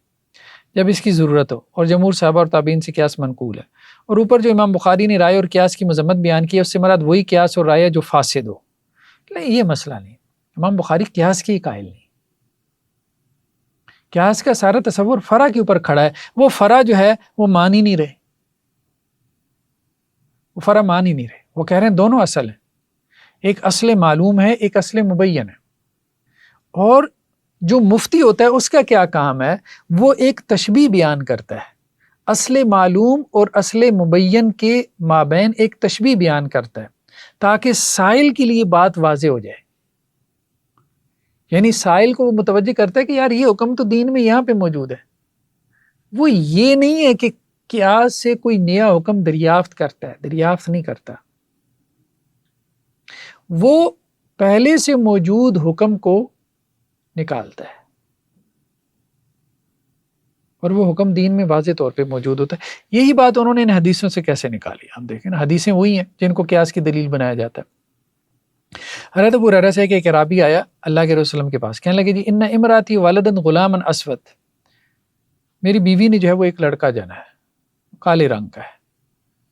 S1: جب اس کی ضرورت ہو، اور جمہور صحابہ اور تابعین سے قیاس منقول ہے. اور اوپر جو امام بخاری نے رائے اور قیاس کی مذمت بیان کی ہے اس سے مراد وہی قیاس اور رائے جو فاسد ہو. نہیں، یہ مسئلہ نہیں. امام بخاری قیاس کی قائل نہیں. قیاس کا سارا تصور فرع کے اوپر کھڑا ہے. وہ فرع جو ہے وہ مان ہی نہیں رہے، وہ فرع مان ہی نہیں رہے. وہ کہہ رہے ہیں دونوں اصل ہیں، ایک اصل معلوم ہے، ایک اصل مبین ہے. اور جو مفتی ہوتا ہے اس کا کیا کام ہے؟ وہ ایک تشبیہ بیان کرتا ہے، اصل معلوم اور اصل مبین کے مابین ایک تشبیہ بیان کرتا ہے تاکہ سائل کے لیے بات واضح ہو جائے. یعنی سائل کو متوجہ کرتا ہے کہ یار یہ حکم تو دین میں یہاں پہ موجود ہے. وہ یہ نہیں ہے کہ قیاس سے کوئی نیا حکم دریافت کرتا ہے، دریافت نہیں کرتا. وہ پہلے سے موجود حکم کو نکالتا ہے، اور وہ حکم دین میں واضح طور پہ موجود ہوتا ہے. یہی بات انہوں نے ان حدیثوں سے کیسے نکالی؟ ہم دیکھیں نا، حدیثیں وہی ہیں جن کو قیاس کی دلیل بنایا جاتا ہے. حضرت ابو ہریرہ سے کہ ایک اعرابی آیا اللہ کے رسول وسلم کے پاس، کہنے لگے جی ان امراتی ولدن غلاما اسود، میری بیوی نے جو ہے وہ ایک لڑکا جنا ہے، کالے رنگ کا ہے.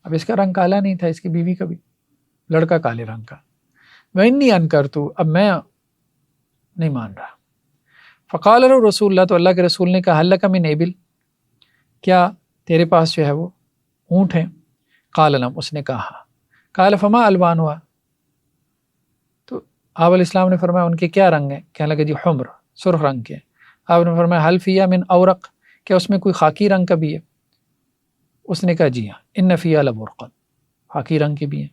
S1: اب اس کا رنگ کالا نہیں تھا، اس کی بیوی کا بھی، لڑکا کالے رنگ کا. وَإِنِّي أَنْكَرْتُ، اب میں نہیں مان رہا. فقال له رسول اللہ، تو اللہ کے رسول نے کہا هل لك من ابل، کیا تیرے پاس جو ہے وہ اونٹ ہیں؟ قال نعم، اس نے کہا. قال فما الوانها، تو آپ علیہ السلام نے فرمایا ان کے کیا رنگ ہیں؟ کہنے لگے جی حمر، سرخ رنگ کے. آپ نے فرمایا هل فيها من اورق، کیا اس میں کوئی خاکی رنگ کا بھی ہے؟ اس نے کہا جی ہاں، ان فيها لبرقا، خاکی رنگ کے بھی ہیں.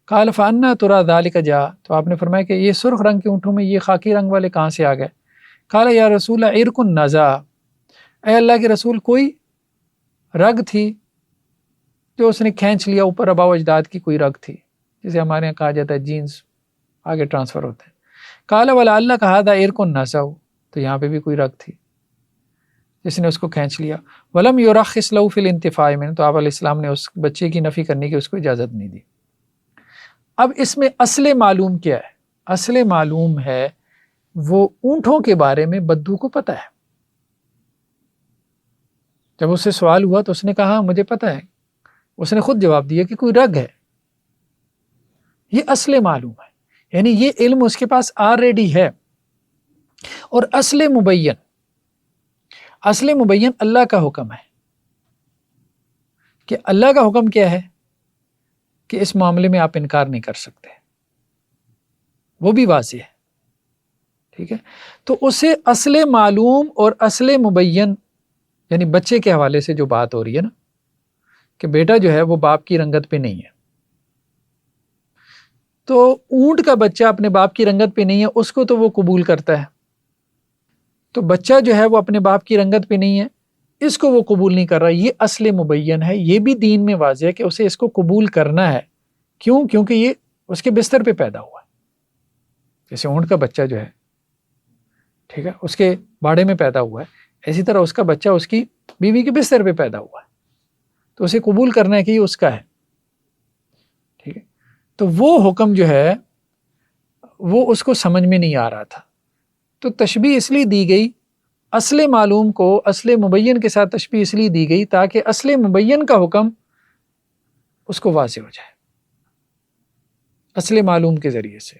S1: قال فأنا ترى ذلك جاء، تو آپ نے فرمایا کہ یہ سرخ رنگ کے اونٹوں میں یہ خاکی رنگ والے کہاں سے آ گئے؟ قال یا رسول عرق نزا، اے اللہ کے رسول کوئی رگ تھی جو اس نے کھینچ لیا اوپر، آباء و اجداد کی کوئی رگ تھی، جسے ہمارے یہاں کہا جاتا ہے جینز آگے ٹرانسفر ہوتے ہیں. قال ولعل هذا عرق نزا، تو یہاں پہ بھی کوئی رگ تھی جس نے اس کو کھینچ لیا. ولم يرخص له في الانتفاع منه، تو آپ علیہ السلام نے اس بچے کی نفی کرنے کی اس کو اجازت نہیں دی. اب اس میں اصل معلوم کیا ہے؟ اصل معلوم ہے وہ اونٹوں کے بارے میں بدو کو پتہ ہے. جب اس سے سوال ہوا تو اس نے کہا مجھے پتہ ہے. اس نے خود جواب دیا کہ کوئی رگ ہے. یہ اصل معلوم ہے، یعنی یہ علم اس کے پاس آلریڈی ہے. اور اصل مبین اللہ کا حکم ہے کہ اللہ کا حکم کیا ہے کہ اس معاملے میں آپ انکار نہیں کر سکتے، وہ بھی واضح ہے، ٹھیک ہے۔ تو اسے اصل معلوم اور اصل مبین، یعنی بچے کے حوالے سے جو بات ہو رہی ہے نا، کہ بیٹا جو ہے وہ باپ کی رنگت پہ نہیں ہے، تو اونٹ کا بچہ اپنے باپ کی رنگت پہ نہیں ہے، اس کو تو وہ قبول کرتا ہے، تو بچہ جو ہے وہ اپنے باپ کی رنگت پہ نہیں ہے، اس کو وہ قبول نہیں کر رہا، یہ اصل مبین ہے۔ یہ بھی دین میں واضح ہے کہ اسے اس کو قبول کرنا ہے، کیوں؟ کیونکہ یہ اس کے بستر پہ پیدا ہوا ہے، جیسے اونٹ کا بچہ جو ہے، ٹھیک ہے، اس کے باڑے میں پیدا ہوا ہے، اسی طرح اس کا بچہ اس کی بیوی کے بستر پہ پیدا ہوا ہے، تو اسے قبول کرنا ہے کہ یہ اس کا ہے، ٹھیک ہے۔ تو وہ حکم جو ہے وہ اس کو سمجھ میں نہیں آ رہا تھا، تو تشبیہ اس لیے دی گئی، اصل معلوم کو اصل مبین کے ساتھ تشبیہ اس لیے دی گئی تاکہ اصل مبین کا حکم اس کو واضح ہو جائے اصل معلوم کے ذریعے سے۔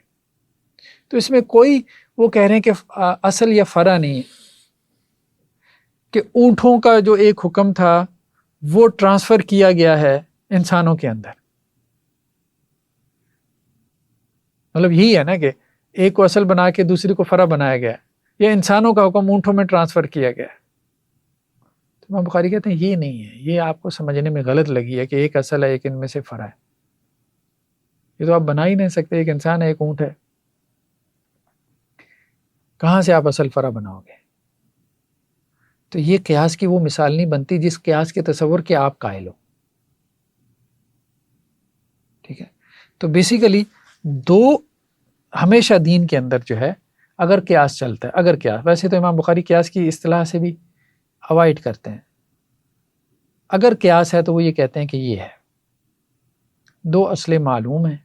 S1: تو اس میں کوئی وہ کہہ رہے ہیں کہ اصل یا فرع نہیں ہے، کہ اونٹوں کا جو ایک حکم تھا وہ ٹرانسفر کیا گیا ہے انسانوں کے اندر، مطلب یہی ہے نا کہ ایک کو اصل بنا کے دوسری کو فرع بنایا گیا، یا انسانوں کا حکم اونٹوں میں ٹرانسفر کیا گیا۔ تو امام بخاری کہتے ہیں یہ نہیں ہے، یہ آپ کو سمجھنے میں غلط لگی ہے کہ ایک اصل ہے ایک ان میں سے فرع ہے، یہ تو آپ بنا ہی نہیں سکتے، ایک انسان ہے ایک اونٹ ہے، کہاں سے آپ اصل فرع بناؤ گے؟ تو یہ قیاس کی وہ مثال نہیں بنتی جس قیاس کے تصور کے آپ قائل ہو، ٹھیک ہے۔ تو بیسیکلی دو ہمیشہ دین کے اندر جو ہے اگر قیاس چلتا ہے، اگر قیاس، ویسے تو امام بخاری قیاس کی اصطلاح سے بھی اوائڈ کرتے ہیں، اگر قیاس ہے تو وہ یہ کہتے ہیں کہ یہ ہے دو اصل معلوم ہیں،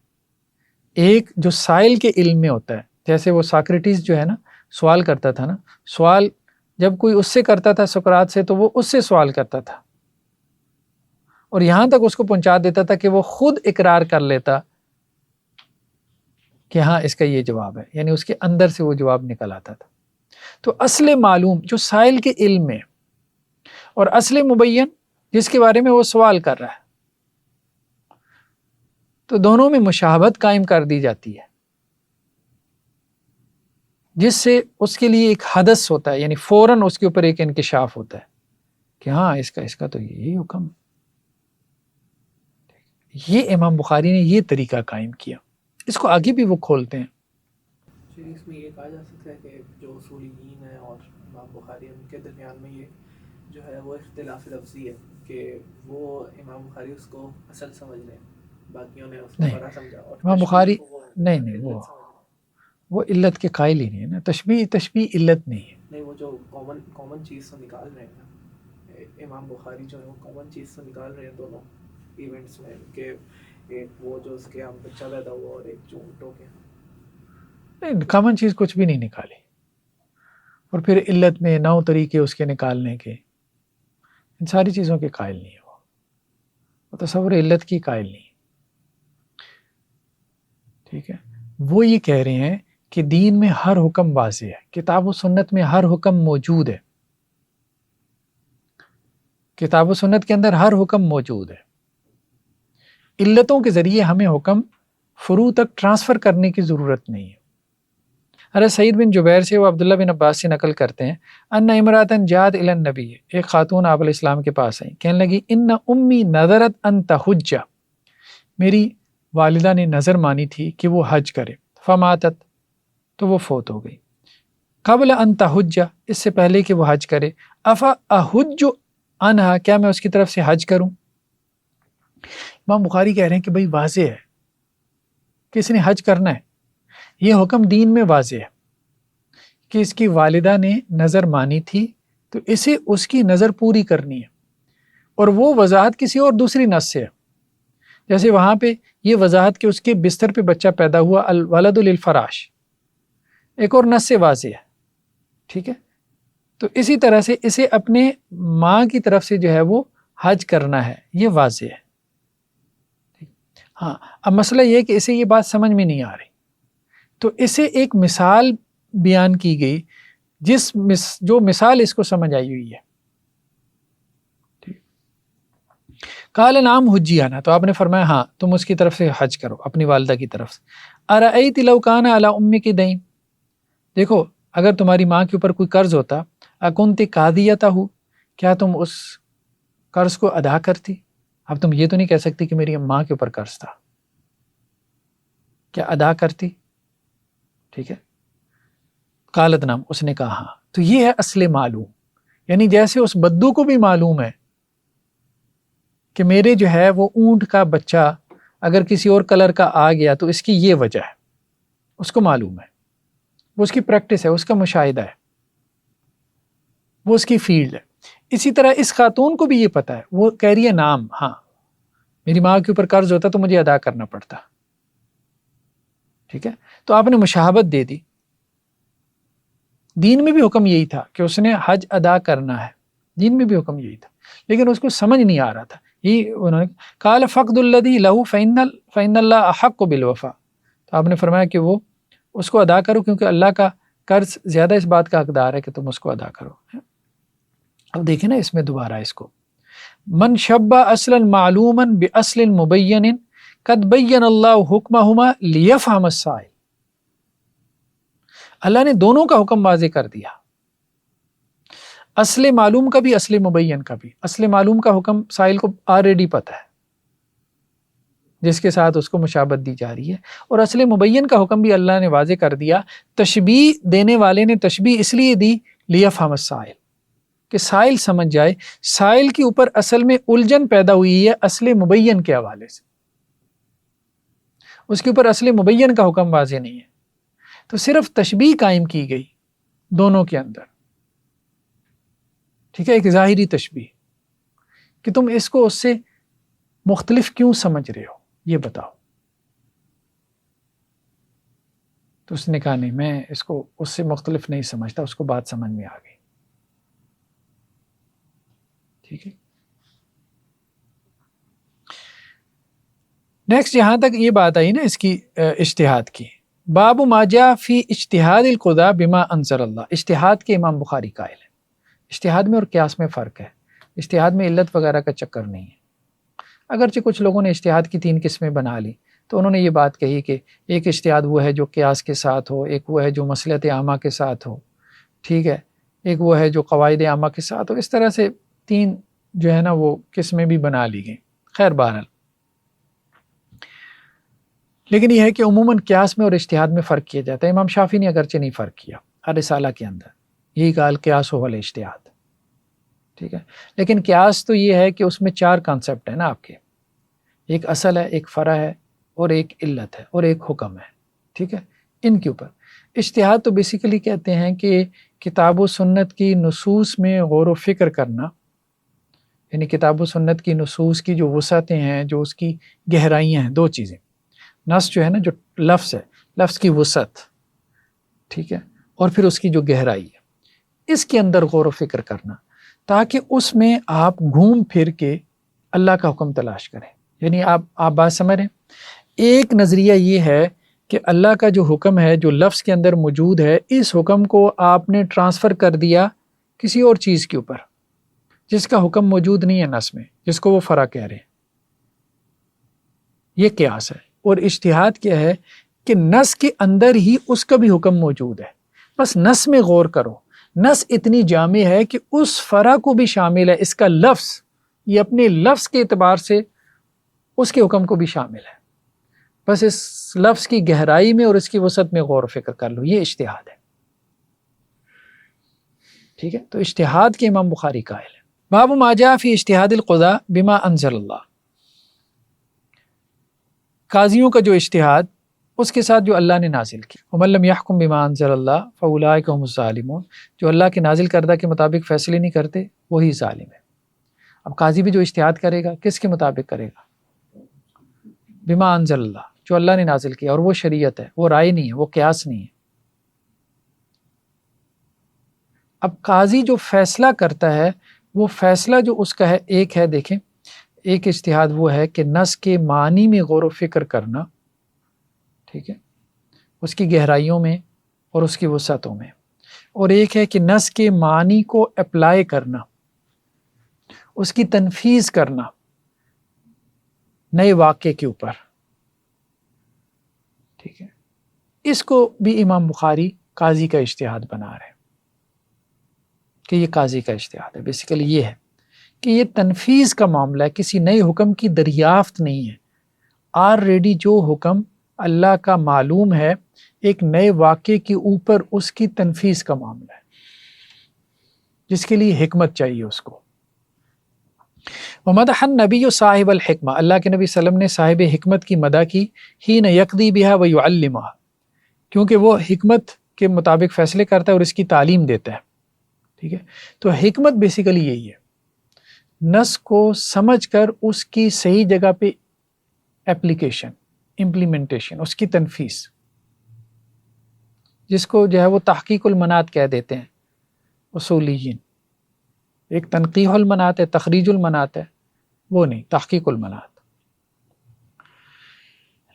S1: ایک جو سائل کے علم میں ہوتا ہے، جیسے وہ ساکریٹیز جو ہے نا سوال کرتا تھا نا، سوال جب کوئی اس سے کرتا تھا سقراط سے تو وہ اس سے سوال کرتا تھا اور یہاں تک اس کو پہنچا دیتا تھا کہ وہ خود اقرار کر لیتا کہ ہاں اس کا یہ جواب ہے، یعنی اس کے اندر سے وہ جواب نکل آتا تھا۔ تو اصل معلوم جو سائل کے علم میں اور اصل مبین جس کے بارے میں وہ سوال کر رہا ہے، تو دونوں میں مشابہت قائم کر دی جاتی ہے، جس سے اس کے لیے ایک حدث ہوتا ہے، یعنی فوراً اس کے اوپر ایک انکشاف ہوتا ہے کہ ہاں اس کا تو یہی حکم ہے۔ یہ امام بخاری نے یہ طریقہ قائم کیا، اس کو آگے بھی وہ کھولتے ہیں۔
S2: اس میں یہ کہا جا سکتا ہے کہ جو اصولیین ہیں اور امام بخاری ان کے درمیان میں یہ جو ہے وہ اختلاف لفظی ہے کہ وہ امام بخاری اس کو اصل سمجھ لیں، باقیوں نے اس کو فرع سمجھا، اور
S1: امام بخاری نہیں وہ علت کے قائل ہی نہیں ہے نا، تشبیہ علت نہیں ہے،
S2: نہیں وہ جو کامن چیز سے نکال رہے ہیں نا، امام بخاری جو ہے وہ کامن چیز سے نکال رہے ہیں دونوں ایونٹس میں، کہ ایک وہ جو اس کے ہم بچہ پیدا ہوا اور ایک جو اونٹوں کے،
S1: نہیں کامن چیز کچھ بھی نہیں نکالی، اور پھر علت میں 9 طریقے اس کے نکالنے کے، ان ساری چیزوں کے قائل نہیں ہے، وہ تصور علت کی قائل نہیں، ٹھیک ہے۔ وہ یہ کہہ رہے ہیں کہ دین میں ہر حکم واضح ہے، کتاب و سنت میں ہر حکم موجود ہے، کتاب و سنت کے اندر ہر حکم موجود ہے، علتوں کے ذریعے ہمیں حکم فروع تک ٹرانسفر کرنے کی ضرورت نہیں ہے۔ حضرت سعید بن جبیر سے وہ عبداللہ بن عباس سے نقل کرتے ہیں، ان امراتن جاءت الی النبی، ایک خاتون آپ علیہ السلام کے پاس آئی، کہنے لگی ان امی نذرت ان تحج، میری والدہ نے نظر مانی تھی کہ وہ حج کرے، فماتت، تو وہ فوت ہو گئی، قبل ان تحج، اس سے پہلے کہ وہ حج کرے، افا احج عنہا، کیا میں اس کی طرف سے حج کروں؟ امام بخاری کہہ رہے ہیں کہ بھئی واضح ہے کہ اس نے حج کرنا ہے، یہ حکم دین میں واضح ہے کہ اس کی والدہ نے نظر مانی تھی تو اسے اس کی نظر پوری کرنی ہے، اور وہ وضاحت کسی اور دوسری نص سے ہے، جیسے وہاں پہ یہ وضاحت کہ اس کے بستر پہ بچہ پیدا ہوا، الولد للفراش، ایک اور نص سے واضح ہے، ٹھیک ہے۔ تو اسی طرح سے اسے اپنے ماں کی طرف سے جو ہے وہ حج کرنا ہے، یہ واضح ہے۔ ہاں اب مسئلہ یہ ہے کہ اسے یہ بات سمجھ میں نہیں آ رہی، تو اسے ایک مثال بیان کی گئی جو مثال اس کو سمجھ آئی ہوئی ہے. قال نعم حجیانا، تو آپ نے فرمایا ہاں تم اس کی طرف سے حج کرو، اپنی والدہ کی طرف سے. ارأیت لو کان علی امک دین، دیکھو اگر تمہاری ماں کے اوپر کوئی قرض ہوتا، اکنت قاضیتہ، کیا تم اس قرض کو ادا کرتی؟ اب تم یہ تو نہیں کہہ سکتی کہ میری ماں کے اوپر قرض تھا، کیا ادا کرتی؟ ٹھیک ہے. قالت نعم، اس نے کہا ہاں. تو یہ ہے اصل معلوم، یعنی جیسے اس بدو کو بھی معلوم ہے کہ میرے جو ہے وہ اونٹ کا بچہ اگر کسی اور کلر کا آ گیا تو اس کی یہ وجہ ہے، اس کو معلوم ہے، وہ اس کی پریکٹس ہے، اس کا مشاہدہ ہے، وہ اس کی فیلڈ ہے. اسی طرح اس خاتون کو بھی یہ پتہ ہے، وہ کہہ رہی ہے نام، ہاں میری ماں کے اوپر قرض ہوتا تو مجھے ادا کرنا پڑتا. ٹھیک ہے. تو آپ نے مشابہت دے دی. دین میں بھی حکم یہی تھا کہ اس نے حج ادا کرنا ہے، دین میں بھی حکم یہی تھا، لیکن اس کو سمجھ نہیں آ رہا تھا. یہ انہوں نے قال فقد الذی لہ فإن اللہ احق بالوفاء، تو آپ نے فرمایا کہ وہ اس کو ادا کرو کیونکہ اللہ کا قرض زیادہ اس بات کا حقدار ہے کہ تم اس کو ادا کرو. اب دیکھیں نا اس میں دوبارہ اس کو، من شبہ اصلا معلوما باصل مبین قد بین اللہ حکمہما لیفہم السائل، اللہ نے دونوں کا حکم واضح کر دیا، اصل معلوم کا بھی اصل مبین کا بھی. اصل معلوم کا حکم سائل کو آلریڈی پتہ ہے جس کے ساتھ اس کو مشابہت دی جا رہی ہے، اور اصل مبین کا حکم بھی اللہ نے واضح کر دیا. تشبیہ دینے والے نے تشبیہ اس لیے دی لیفہم السائل، کہ سائل سمجھ جائے. سائل کے اوپر اصل میں الجھن پیدا ہوئی ہے اصل مبین کے حوالے سے، اس کے اوپر اصل مبین کا حکم واضح نہیں ہے، تو صرف تشبیہ قائم کی گئی دونوں کے اندر. ٹھیک ہے، ایک ظاہری تشبیہ کہ تم اس کو اس سے مختلف کیوں سمجھ رہے ہو، یہ بتاؤ. تو اس نے کہا نہیں، میں اس کو اس سے مختلف نہیں سمجھتا. اس کو بات سمجھ میں آ گئی. ٹھیک ہے. نیکسٹ یہاں تک یہ بات آئی نا اس کی اجتہاد کی. باب ما جاء فی اجتہاد القضاء بما انزل اللہ. اجتہاد کے امام بخاری قائل ہے اجتہاد میں اور قیاس میں فرق ہے. اجتہاد میں علت وغیرہ کا چکر نہیں ہے. اگرچہ کچھ لوگوں نے اجتہاد کی 3 قسمیں بنا لی، تو انہوں نے یہ بات کہی کہ ایک اجتہاد وہ ہے جو قیاس کے ساتھ ہو، ایک وہ ہے جو مصلحت عامہ کے ساتھ ہو، ٹھیک ہے، ایک وہ ہے جو قواعد عامہ کے ساتھ ہو. اس طرح سے 3 جو ہے نا وہ قسمیں بھی بنا لی گئیں. خیر بہرحال، لیکن یہ ہے کہ عموماً قیاس میں اور اجتہاد میں فرق کیا جاتا ہے. امام شافعی نے اگرچہ نہیں فرق کیا، الرسالہ کے اندر یہی کہا قیاس ہو الاجتہاد. ٹھیک ہے، لیکن قیاس تو یہ ہے کہ اس میں 4 کانسیپٹ ہیں نا آپ کے، ایک اصل ہے، ایک فرع ہے، اور ایک علت ہے، اور ایک حکم ہے. ٹھیک ہے، ان کے اوپر. اجتہاد تو بیسیکلی کہتے ہیں کہ کتاب و سنت کی نصوص میں غور و فکر کرنا، یعنی کتاب و سنت کی نصوص کی جو وسعتیں ہیں، جو اس کی گہرائیاں ہیں. 2 چیزیں، نص جو ہے نا، جو لفظ ہے، لفظ کی وسعت، ٹھیک ہے، اور پھر اس کی جو گہرائی ہے، اس کے اندر غور و فکر کرنا، تاکہ اس میں آپ گھوم پھر کے اللہ کا حکم تلاش کریں. یعنی آپ بات سمجھ رہے ہیں. ایک نظریہ یہ ہے کہ اللہ کا جو حکم ہے جو لفظ کے اندر موجود ہے، اس حکم کو آپ نے ٹرانسفر کر دیا کسی اور چیز کے اوپر جس کا حکم موجود نہیں ہے نص میں، جس کو وہ فرع کہہ رہے ہیں. یہ قیاس ہے. اور اجتہاد کیا ہے کہ نص کے اندر ہی اس کا بھی حکم موجود ہے، بس نص میں غور کرو. نص اتنی جامع ہے کہ اس فرع کو بھی شامل ہے، اس کا لفظ، یہ اپنے لفظ کے اعتبار سے اس کے حکم کو بھی شامل ہے. بس اس لفظ کی گہرائی میں اور اس کی وسعت میں غور و فکر کر لو. یہ اجتہاد ہے. ٹھیک ہے، تو اجتہاد کے امام بخاری قائل ہے. باب ما جاء فی اجتہاد القضاء بما انزل اللہ. قاضیوں کا جو اجتہاد اس کے ساتھ جو اللہ نے نازل کی. ومن لم یحکم بما انزل اللہ فاولئک هم الظالمون. جو اللہ کے نازل کردہ کے مطابق فیصلے نہیں کرتے وہی ظالم ہے. اب قاضی بھی جو اجتہاد کرے گا کس کے مطابق کرے گا؟ بما انزل اللہ، جو اللہ نے نازل کیا، اور وہ شریعت ہے، وہ رائے نہیں ہے، وہ قیاس نہیں ہے. اب قاضی جو فیصلہ کرتا ہے، وہ فیصلہ جو اس کا ہے، ایک ہے، دیکھیں، ایک اجتہاد وہ ہے کہ نص کے معنی میں غور و فکر کرنا، ٹھیک ہے، اس کی گہرائیوں میں اور اس کی وسعتوں میں. اور ایک ہے کہ نص کے معنی کو اپلائی کرنا، اس کی تنفیذ کرنا نئے واقعے کے اوپر، ٹھیک ہے. اس کو بھی امام بخاری قاضی کا اجتہاد بنا رہے ہیں کہ یہ قاضی کا اجتہاد ہے. بیسیکلی یہ ہے کہ یہ تنفیذ کا معاملہ ہے، کسی نئے حکم کی دریافت نہیں ہے. آلریڈی جو حکم اللہ کا معلوم ہے، ایک نئے واقعے کے اوپر اس کی تنفیذ کا معاملہ ہے، جس کے لیے حکمت چاہیے اس کو. ومدح النبی صاحب الحکمہ، اللہ کے نبی صلی اللہ علیہ وسلم نے صاحب حکمت کی مدح کی، حین یقضی بہا ویعلمہا، کیونکہ وہ حکمت کے مطابق فیصلے کرتا ہے اور اس کی تعلیم دیتا ہے. ٹھیک ہے، تو حکمت بیسیکلی یہی ہے، نص کو سمجھ کر اس کی صحیح جگہ پہ اپلیکیشن، امپلیمنٹیشن، اس کی تنفیذ، جس کو جو ہے وہ تحقیق المنات کہہ دیتے ہیں اصولیین. ایک تنقیح المنات ہے، تخریج المنات ہے، وہ نہیں، تحقیق المنات.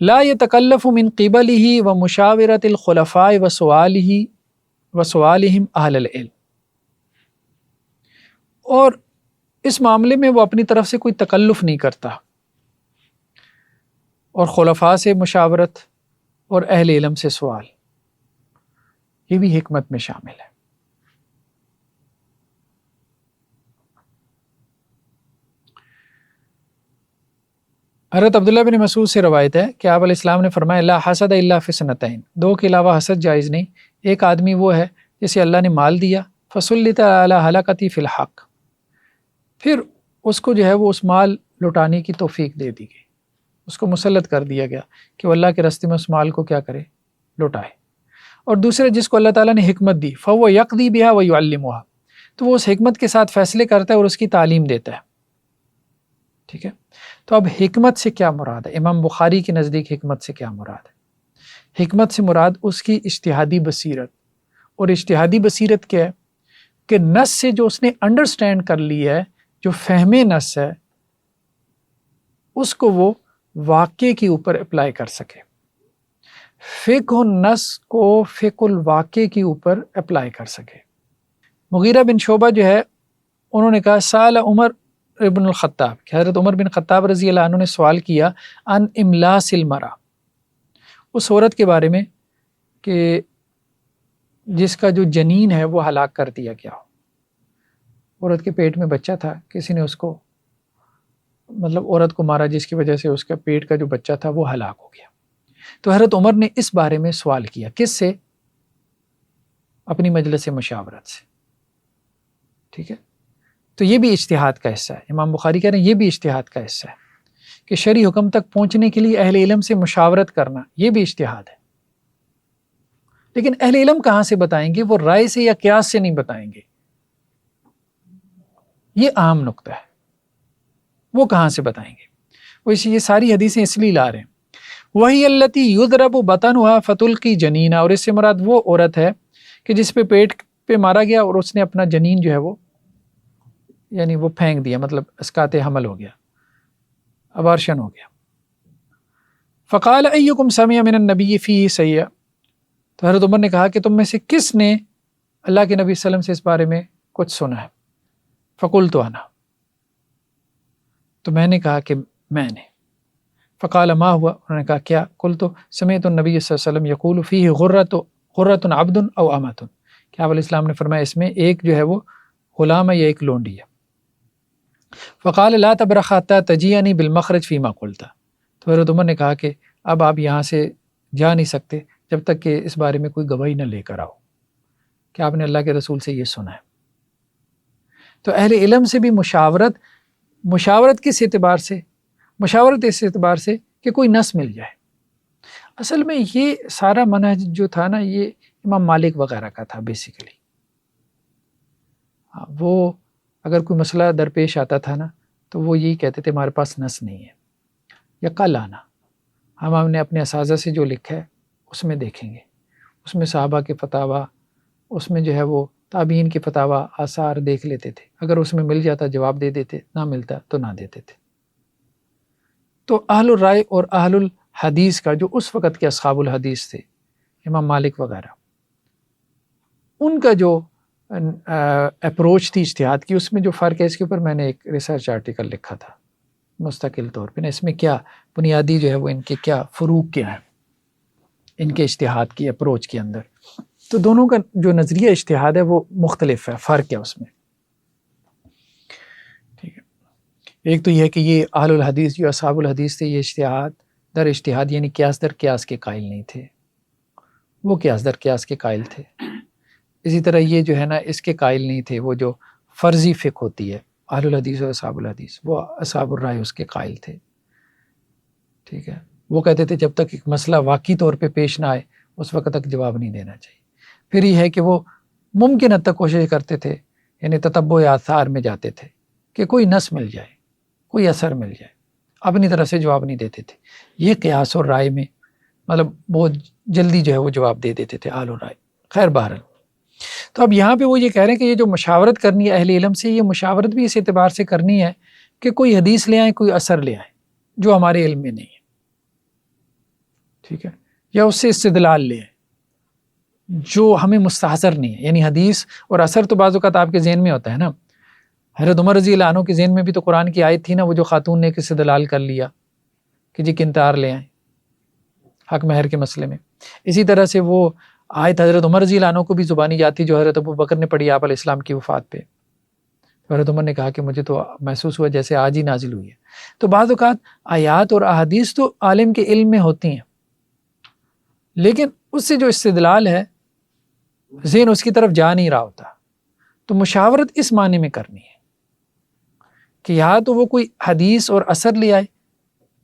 S1: لا يتکلف من قبلہ ومشاورۃ الخلفاء وسؤالہم اہل العلم، اور اس معاملے میں وہ اپنی طرف سے کوئی تکلف نہیں کرتا، اور خلفاء سے مشاورت اور اہل علم سے سوال، یہ بھی حکمت میں شامل ہے. حضرت عبداللہ بن مسعود سے روایت ہے کہ آپ علیہ السلام نے فرمایا لا حسد الا فی سنتین، دو کے علاوہ حسد جائز نہیں. ایک آدمی وہ ہے جسے اللہ نے مال دیا، فسلط علی ہلاکتی فی الحق، پھر اس کو جو ہے وہ اس مال لٹانے کی توفیق دے دی گئی، اس کو مسلط کر دیا گیا کہ وہ اللہ کے راستے میں اس مال کو کیا کرے، لٹائے. اور دوسرے جس کو اللہ تعالیٰ نے حکمت دی، فہو یقضی بہا ویعلمہا، تو وہ اس حکمت کے ساتھ فیصلے کرتا ہے اور اس کی تعلیم دیتا ہے. ٹھیک ہے، تو اب حکمت سے کیا مراد ہے؟ امام بخاری کے نزدیک حکمت سے کیا مراد ہے؟ حکمت سے مراد اس کی اجتہادی بصیرت. اور اجتہادی بصیرت کیا ہے؟ کہ نص سے جو اس نے انڈرسٹینڈ کر لی ہے، جو فہم نص ہے، اس کو وہ واقعے کے اوپر اپلائی کر سکے. فقہ نص کو فقہ الواقع کے اوپر اپلائی کر سکے. مغیرہ بن شعبہ جو ہے، انہوں نے کہا سال عمر ابن الخطاب، کہ حضرت عمر بن خطاب رضی اللہ عنہ نے سوال کیا ان املاس المرأة، اس عورت کے بارے میں کہ جس کا جو جنین ہے وہ ہلاک کر دیا گیا ہو. عورت کے پیٹ میں بچہ تھا، کسی نے اس کو مطلب عورت کو مارا، جس کی وجہ سے اس کا پیٹ کا جو بچہ تھا وہ ہلاک ہو گیا. تو حضرت عمر نے اس بارے میں سوال کیا، کس سے؟ اپنی مجلس مشاورت سے. ٹھیک ہے، تو یہ بھی اجتہاد کا حصہ ہے. امام بخاری کہہ رہے ہیں یہ بھی اجتہاد کا حصہ ہے کہ شرعی حکم تک پہنچنے کے لیے اہل علم سے مشاورت کرنا، یہ بھی اجتہاد ہے. لیکن اہل علم کہاں سے بتائیں گے؟ وہ رائے سے یا قیاس سے نہیں بتائیں گے. یہ عام نقطہ ہے، وہ کہاں سے بتائیں گے؟ وہ یہ ساری حدیثیں اس لیے لا رہے ہیں. وہی التی یضرب بطنها فتلقی جنینہ، اور اس سے مراد وہ عورت ہے کہ جس پہ پیٹ پہ مارا گیا اور اس نے اپنا جنین جو ہے وہ یعنی وہ پھینک دیا، مطلب اسقاط حمل ہو گیا، ابارشن ہو گیا. فقال ایکم سمع من النبی فیہ سیئا، تو حضرت عمر نے کہا کہ تم میں سے کس نے اللہ کے نبی صلی اللہ علیہ وسلم سے اس بارے میں کچھ سنا ہے؟ فقلت انا، تو میں نے کہا کہ میں نے. فقال ما ہوا، انہوں نے کہا کیا؟ قلت سمعت النبی صلی اللہ علیہ وسلم یقول فیہ غرۃ عبد او امۃ، کہ آپ علیہ السلام نے فرمایا اس میں ایک جو ہے وہ غلام ہے یا ایک لونڈی ہے. فقال لا تبرح حتى تجیئنی بالمخرج فیما قلت، تو حضرت عمر نے کہا کہ اب آپ یہاں سے جا نہیں سکتے جب تک کہ اس بارے میں کوئی گواہی نہ لے کر آؤ کہ آپ نے اللہ کے رسول سے یہ سنا ہے. تو اہل علم سے بھی مشاورت کس اعتبار سے؟ مشاورت اس اعتبار سے کہ کوئی نص مل جائے. اصل میں یہ سارا منہج جو تھا نا، یہ امام مالک وغیرہ کا تھا بیسیکلی. وہ اگر کوئی مسئلہ درپیش آتا تھا نا تو وہ یہی کہتے تھے ہمارے پاس نص نہیں ہے، یا کل آنا، ہم نے اپنے اساتذہ سے جو لکھا ہے اس میں دیکھیں گے، اس میں صحابہ کے فتاویٰ، اس میں جو ہے وہ تابعین کے فتاویٰ آثار دیکھ لیتے تھے، اگر اس میں مل جاتا جواب دے دیتے، نہ ملتا تو نہ دیتے تھے. تو اہل الرائے اور اہل الحدیث کا جو اس وقت کے اصحاب الحدیث تھے، امام مالک وغیرہ، ان کا جو اپروچ تھی اجتہاد کی، اس میں جو فرق ہے، اس کے اوپر میں نے ایک ریسرچ آرٹیکل لکھا تھا مستقل طور پہ، اس میں کیا بنیادی جو ہے وہ ان کے کیا فروق کیا ہے ان کے اجتہاد کی اپروچ کے اندر. تو دونوں کا جو نظریہ اجتہاد ہے وہ مختلف ہے، فرق ہے اس میں. ٹھیک ہے، ایک تو یہ ہے کہ یہ اہل الحدیث جو اصحاب الحدیث تھے، یہ اجتہاد در اجتہاد یعنی قیاس در قیاس کے قائل نہیں تھے، وہ قیاس در قیاس کے قائل تھے. اسی طرح یہ جو ہے نا اس کے قائل نہیں تھے، وہ جو فرضی فقہ ہوتی ہے اہل الحدیث اور اصحاب الحدیث، وہ اصحاب الرائے اس کے قائل تھے. ٹھیک ہے، وہ کہتے تھے جب تک ایک مسئلہ واقعی طور پہ پیش نہ آئے اس وقت تک جواب نہیں دینا چاہیے. پھر یہ ہے کہ وہ ممکن حد تک کوشش کرتے تھے، یعنی تتبع آثار میں جاتے تھے کہ کوئی نص مل جائے، کوئی اثر مل جائے، اپنی طرف سے جواب نہیں دیتے تھے. یہ قیاس اور رائے میں مطلب بہت جلدی جو ہے وہ جواب دے دیتے تھے اہل الرائے. خیر بہرحال، تو اب یہاں پہ وہ یہ کہہ رہے ہیں کہ یہ جو مشاورت کرنی ہے اہل علم سے، یہ مشاورت بھی اس اعتبار سے کرنی ہے کہ کوئی حدیث لے آئیں، کوئی اثر لے آئیں جو ہمارے علم میں نہیں ہے. ٹھیک ہے، یا اس سے استدلال لے آئیں جو ہمیں مستحضر نہیں ہے. یعنی حدیث اور اثر تو بعض اوقات آپ کے ذہن میں ہوتا ہے نا. حضرت عمر رضی اللہ عنہ کے ذہن میں بھی تو قرآن کی آیت تھی نا، وہ جو خاتون نے استدلال کر لیا کہ جی کنتار لے آئیں حق مہر کے مسئلے میں. اسی طرح سے وہ آیت حضرت عمر رضی اللہ عنہ کو بھی زبانی یاد تھی جو حضرت ابو بکر نے پڑھی آپ علیہ السلام کی وفات پہ. حضرت عمر نے کہا کہ مجھے تو محسوس ہوا جیسے آج ہی نازل ہوئی ہے. تو بعض اوقات آیات اور احادیث تو عالم کے علم میں ہوتی ہیں، لیکن اس سے جو استدلال ہے ذہن اس کی طرف جا نہیں رہا ہوتا. تو مشاورت اس معنی میں کرنی ہے کہ یا تو وہ کوئی حدیث اور اثر لے آئے،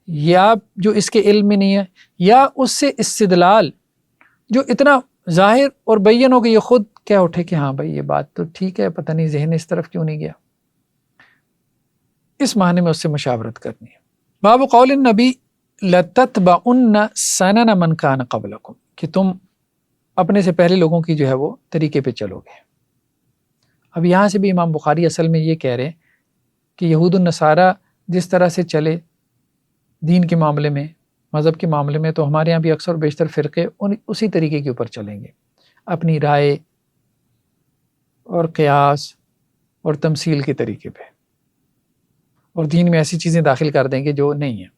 S1: یا جو اس کے علم میں نہیں ہے، یا اس سے استدلال جو اتنا ظاہر اور بین ہو کہ یہ خود کیا اٹھے کہ ہاں بھائی یہ بات تو ٹھیک ہے، پتہ نہیں ذہن اس طرف کیوں نہیں گیا. اس معنی میں اس سے مشاورت کرنی ہے. باب قول النبی لتتبعن سنن من کان قبلکم، کہ تم اپنے سے پہلے لوگوں کی جو ہے وہ طریقے پہ چلو گے. اب یہاں سے بھی امام بخاری اصل میں یہ کہہ رہے ہیں کہ یہود النصارہ جس طرح سے چلے دین کے معاملے میں، مذہب کے معاملے میں، تو ہمارے ہاں بھی اکثر و بیشتر فرقے اسی طریقے کے اوپر چلیں گے، اپنی رائے اور قیاس اور تمثیل کے طریقے پہ، اور دین میں ایسی چیزیں داخل کر دیں گے جو نہیں ہیں.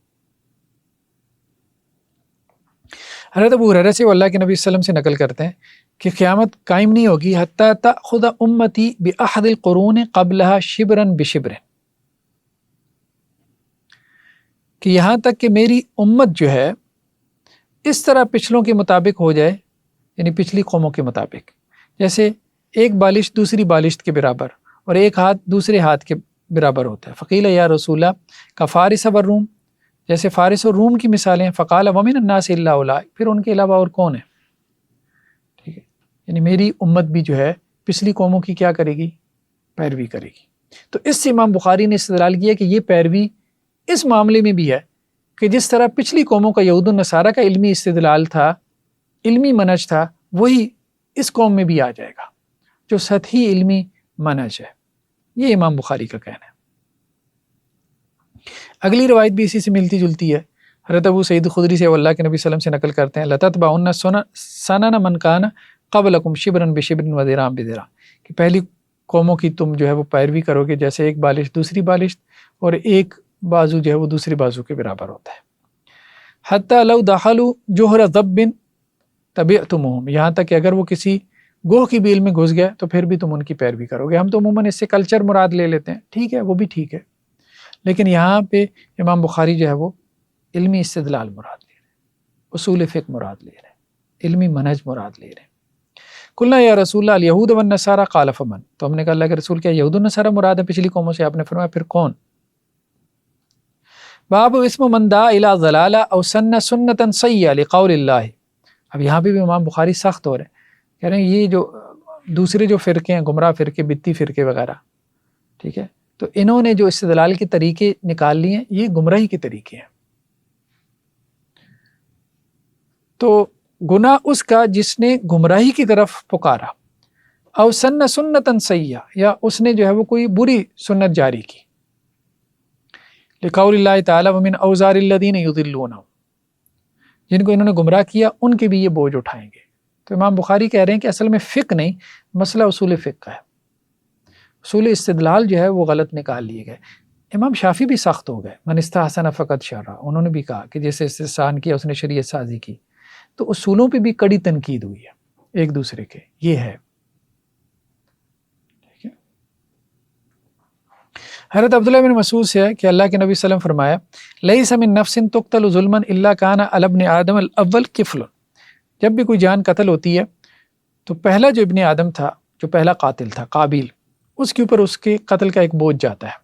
S1: حضرت ابو ہریرہ سے وہ اللہ کے نبی صلی اللہ علیہ وسلم سے نقل کرتے ہیں کہ قیامت قائم نہیں ہوگی حتی تأخذ امتی بأحد القرون قبلها شبرا بشبر، کہ یہاں تک کہ میری امت جو ہے اس طرح پچھلوں کے مطابق ہو جائے، یعنی پچھلی قوموں کے مطابق، جیسے ایک بالشت دوسری بالشت کے برابر اور ایک ہاتھ دوسرے ہاتھ کے برابر ہوتا ہے. فقیل یا رسول اللہ کا فارس والروم، جیسے فارس اور روم کی مثالیں ہیں. فقال ومن الناس الا اولئک، پھر ان کے علاوہ اور کون ہے. ٹھیک ہے، یعنی میری امت بھی جو ہے پچھلی قوموں کی کیا کرے گی؟ پیروی کرے گی. تو اس سے امام بخاری نے استدلال کیا کہ یہ پیروی اس معاملے میں بھی ہے کہ جس طرح پچھلی قوموں کا یہود النصارہ کا علمی استدلال تھا، علمی منہج تھا، وہی اس قوم میں بھی آ جائے گا جو سطحی علمی منہج ہے. یہ امام بخاری کا کہنا ہے. اگلی روایت بھی اسی سے ملتی جلتی ہے. حضرت ابو سعید خدری سے اللہ کے نبی صلی اللہ علیہ وسلم سے نقل کرتے ہیں لتتبعن سنن من کان قبلکم شبرا بشبر وذراعا بذراع، کہ پہلی قوموں کی تم جو ہے وہ پیروی کرو گے جیسے ایک بالشت دوسری بالشت اور ایک بازو جو ہے وہ دوسری بازو کے برابر ہوتا ہے. حتی لو دخلوا جوہر ضب تبعتموہم، یہاں تک کہ اگر وہ کسی گوہ کی بیل میں گھس گئے تو پھر بھی تم ان کی پیروی کرو گے. ہم تو عموماً اس سے کلچر مراد لے لیتے ہیں، ٹھیک ہے وہ بھی ٹھیک ہے، لیکن یہاں پہ امام بخاری جو ہے وہ علمی استدلال مراد لے رہے ہیں، اصول فقہ مراد لے رہے ہیں، علمی منہج مراد لے رہے ہیں. قلنا یا رسول اللہ الیہود والنصارى قال فمن، تو ہم نے کہا اللہ کے رسول کیا یہود والنصارہ مراد ہے پچھلی قوموں سے؟ آپ نے فرمایا پھر کون؟ باب اسم من دعا الی ضلالہ او سن سنتا سیئۃ لقول اللہ. اب یہاں پہ بھی امام بخاری سخت ہو رہے ہیں، کہہ رہے ہیں یہ جو دوسرے جو فرقے ہیں، گمراہ فرقے، بدتی فرقے وغیرہ، ٹھیک ہے، تو انہوں نے جو استدلال کے طریقے نکال لیے ہیں یہ گمراہی کے طریقے ہیں. تو گناہ اس کا جس نے گمراہی کی طرف پکارا، او سن سنتا سیئۃ، یا اس نے جو ہے وہ کوئی بری سنت جاری کی، لقول اللہ تعالی ومن اوزار الذین یضلونہم، جن کو انہوں نے گمراہ کیا ان کے بھی یہ بوجھ اٹھائیں گے. تو امام بخاری کہہ رہے ہیں کہ اصل میں فقہ نہیں، مسئلہ اصول فقہ کا ہے، اصول استدلال جو ہے وہ غلط نکال لیے گئے۔ امام شافعی بھی سخت ہو گئے، من استحسن فقط شرع، انہوں نے بھی کہا کہ جیسے استحسان کیا اس نے شریعت سازی کی، تو اصولوں پہ بھی کڑی تنقید ہوئی ہے ایک دوسرے کے، یہ ہے۔ ٹھیک ہے، حضرت عبداللہ بن مسعود سے ہے کہ اللہ کے نبی صلی اللہ علیہ وسلم فرمایا لیس من نفس تقتل ظلما الا کان علی ابن آدم الاول کفل، جب بھی کوئی جان قتل ہوتی ہے تو پہلا جو ابن آدم تھا، جو پہلا قاتل تھا قابیل، اس کے اوپر اس کے قتل کا ایک بوجھ جاتا ہے۔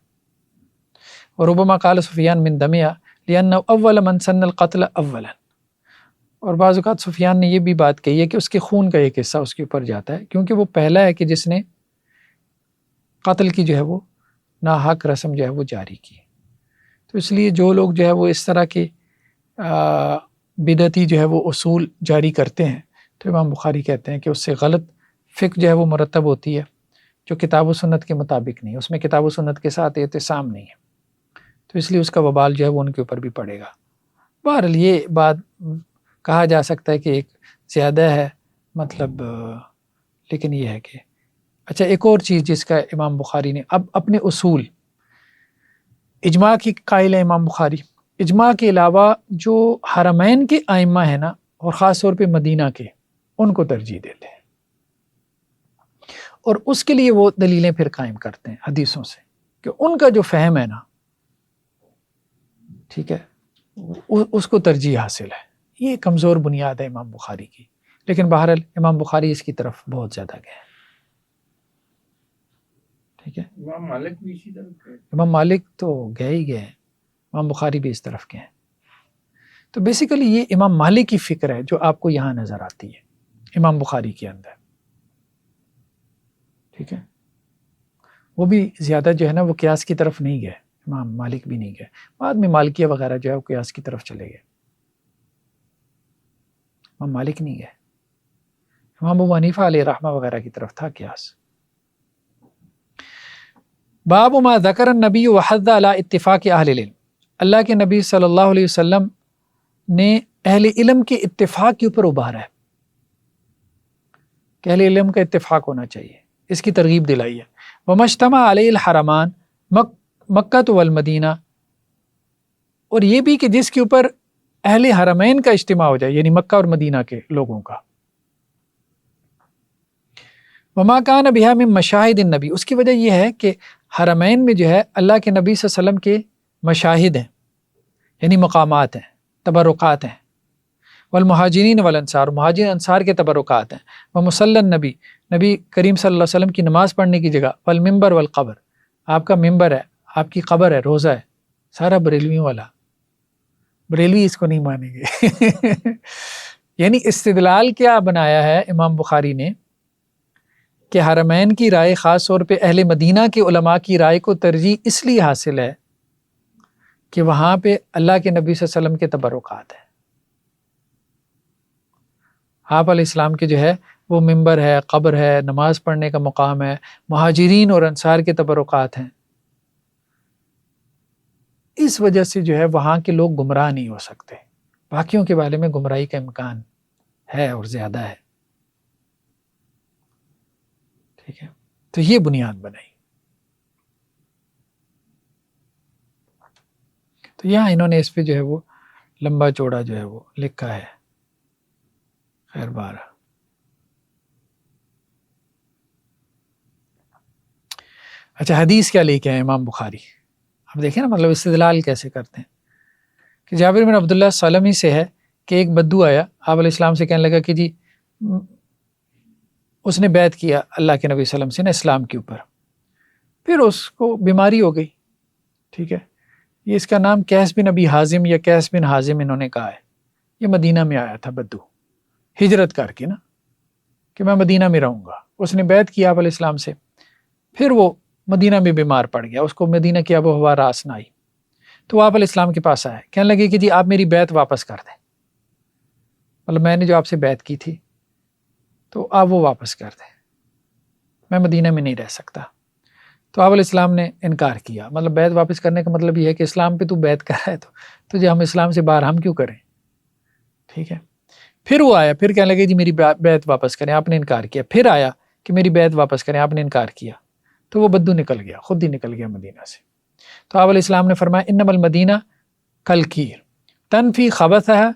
S1: اور ربما قال سفیان من دمیا لأنه اول من سن القتل اولا، اور بعض اوقات سفیان نے یہ بھی بات کہی ہے کہ اس کے خون کا ایک حصہ اس کے اوپر جاتا ہے، کیونکہ وہ پہلا ہے کہ جس نے قتل کی جو ہے وہ ناحق رسم جو ہے وہ جاری کی۔ تو اس لیے جو لوگ جو ہے وہ اس طرح کے بدعتی جو ہے وہ اصول جاری کرتے ہیں، تو امام بخاری کہتے ہیں کہ اس سے غلط فقہ جو ہے وہ مرتب ہوتی ہے، جو کتاب و سنت کے مطابق نہیں، اس میں کتاب و سنت کے ساتھ اعتصام نہیں ہے، تو اس لیے اس کا وبال جو ہے وہ ان کے اوپر بھی پڑے گا۔ بہرحال یہ بات کہا جا سکتا ہے کہ ایک زیادہ ہے مطلب، لیکن یہ ہے کہ اچھا ایک اور چیز جس کا امام بخاری نے اب اپنے اصول، اجماع کی قائل ہے امام بخاری، اجماع کے علاوہ جو حرمین کے ائمہ ہیں نا، اور خاص طور پہ مدینہ کے، ان کو ترجیح دیتے ہیں، اور اس کے لیے وہ دلیلیں پھر قائم کرتے ہیں حدیثوں سے کہ ان کا جو فہم ہے نا، ٹھیک ہے، اس کو ترجیح حاصل ہے۔ یہ کمزور بنیاد ہے امام بخاری کی، لیکن بہرحال امام بخاری اس کی طرف بہت زیادہ گئے۔ ٹھیک ہے،
S3: امام مالک بھی اسی طرح گئے،
S1: امام مالک تو گئے ہی گئے، امام بخاری بھی اس طرف گئے۔ تو بیسیکلی یہ امام مالک کی فکر ہے جو آپ کو یہاں نظر آتی ہے امام بخاری کے اندر۔ ٹھیک ہے، وہ بھی زیادہ جو ہے نا وہ قیاس کی طرف نہیں گئے، امام مالک بھی نہیں گئے، بعد میں مالکیہ وغیرہ جو ہے وہ قیاس کی طرف چلے گئے، امام مالک نہیں گئے۔ امام ابو حنیفہ علیہ رحمہ وغیرہ کی طرف تھا قیاس۔ باب ما ذکر النبی وحض علی اتفاق اہل العلم، اللہ کے نبی صلی اللہ علیہ وسلم نے اہل علم کے اتفاق کے اوپر ابھارا ہے کہ اہل علم کا اتفاق ہونا چاہیے، اس کی ترغیب دلائی ہے۔ ومجتمع علیہ الحرمان مکہ والمدینہ، اور یہ بھی کہ جس کے اوپر اہل حرمین کا اجتماع ہو جائے، یعنی مکہ اور مدینہ کے لوگوں کا۔ وما کان بہا من مشاہد النبی، اس کی وجہ یہ ہے کہ حرمین میں جو ہے اللہ کے نبی صلی اللہ علیہ وسلم کے مشاہد ہیں، یعنی مقامات ہیں، تبرکات ہیں، والمہاجرین والانصار، مہاجرین انصار کے تبرکات ہیں، ومصلی النبی، نبی کریم صلی اللہ علیہ وسلم کی نماز پڑھنے کی جگہ، والمنبر والقبر، آپ کا منبر ہے، آپ کی قبر ہے، روزہ ہے، سارا بریلویوں والا، بریلوی اس کو نہیں مانیں گے یعنی استدلال کیا بنایا ہے امام بخاری نے کہ حرمین کی رائے، خاص طور پہ اہل مدینہ کے علماء کی رائے کو ترجیح اس لیے حاصل ہے کہ وہاں پہ اللہ کے نبی صلی اللہ علیہ وسلم کے تبرکات ہیں، آپ علیہ السلام کے جو ہے وہ منبر ہے، قبر ہے، نماز پڑھنے کا مقام ہے، مہاجرین اور انصار کے تبرکات ہیں۔ اس وجہ سے جو ہے وہاں کے لوگ گمراہ نہیں ہو سکتے، باقیوں کے بارے میں گمراہی کا امکان ہے اور زیادہ ہے۔ ٹھیک ہے، تو یہ بنیاد بنائی۔ تو یہاں انہوں نے اس پہ جو ہے وہ لمبا چوڑا جو ہے وہ لکھا ہے، خیر بارہ۔ اچھا حدیث کیا لے کے آئے امام بخاری؟ اب دیکھیں نا مطلب استدلال کیسے کرتے ہیں کہ جابر بن عبداللہ سلمی سے ہے کہ ایک بدو آیا، آپ علیہ السلام سے کہنے لگا کہ جی اس نے بیعت کیا اللہ کے نبی صلی اللہ علیہ وسلم سے نا اسلام کے اوپر، پھر اس کو بیماری ہو گئی۔ ٹھیک ہے، یہ اس کا نام قیس بن ابی حازم یا قیس بن حازم انہوں نے کہا ہے، یہ مدینہ میں آیا تھا بدو ہجرت کر کے نا کہ میں مدینہ میں رہوں گا، اس نے بیعت کیا آپ علیہ السلام سے، پھر وہ مدینہ میں بیمار پڑ گیا، اس کو مدینہ کی آب و ہوا راس نہ آئی، تو وہ آپ علیہ السلام کے پاس آیا، کہنے لگے کہ جی آپ میری بیعت واپس کر دیں، مطلب میں نے جو آپ سے بیعت کی تھی تو آپ وہ واپس کر دیں، میں مدینہ میں نہیں رہ سکتا۔ تو آپ علیہ السلام نے انکار کیا، مطلب بیعت واپس کرنے کا مطلب یہ ہے کہ اسلام پہ تو بیعت کر رہا ہے تو تجھے ہم اسلام سے باہر ہم کیوں کریں۔ ٹھیک ہے، پھر وہ آیا، پھر کہنے لگے جی میری بیعت واپس کریں، آپ نے انکار کیا. پھر آیا کہ میری بیعت واپس کریں، آپ نے انکار کیا. تو وہ بدو نکل گیا، خود ہی نکل گیا مدینہ سے. تو آپ علیہ السلام نے فرمایا انما المدینہ کالکیر تنفی خبثھا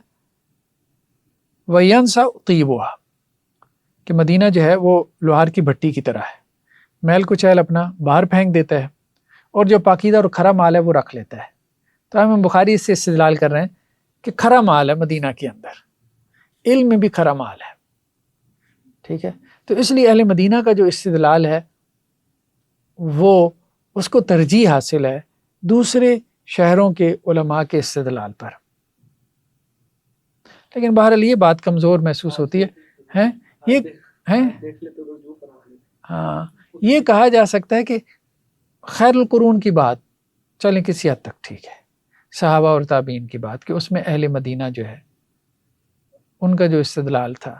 S1: وینسا طیبھا، کہ مدینہ جو ہے وہ لوہار کی بھٹی کی طرح ہے، میل کچیل اپنا باہر پھینک دیتا ہے اور جو پاکیزہ اور کھرا مال ہے وہ رکھ لیتا ہے. تو امام بخاری اس سے استدلال کر رہے ہیں کہ کھرا مال ہے مدینہ کے اندر، علم میں بھی کھرا مال ہے. ٹھیک ہے، تو اس لیے اہل مدینہ کا جو استدلال ہے وہ اس کو ترجیح حاصل ہے دوسرے شہروں کے علماء کے استدلال پر. لیکن بہرحال یہ بات کمزور محسوس ہوتی ہے. ہاں، یہ کہا جا سکتا ہے کہ خیر القرون کی بات چلیں کسی حد تک ٹھیک ہے، صحابہ اور تابعین کی بات کہ اس میں اہل مدینہ جو ہے ان کا جو استدلال تھا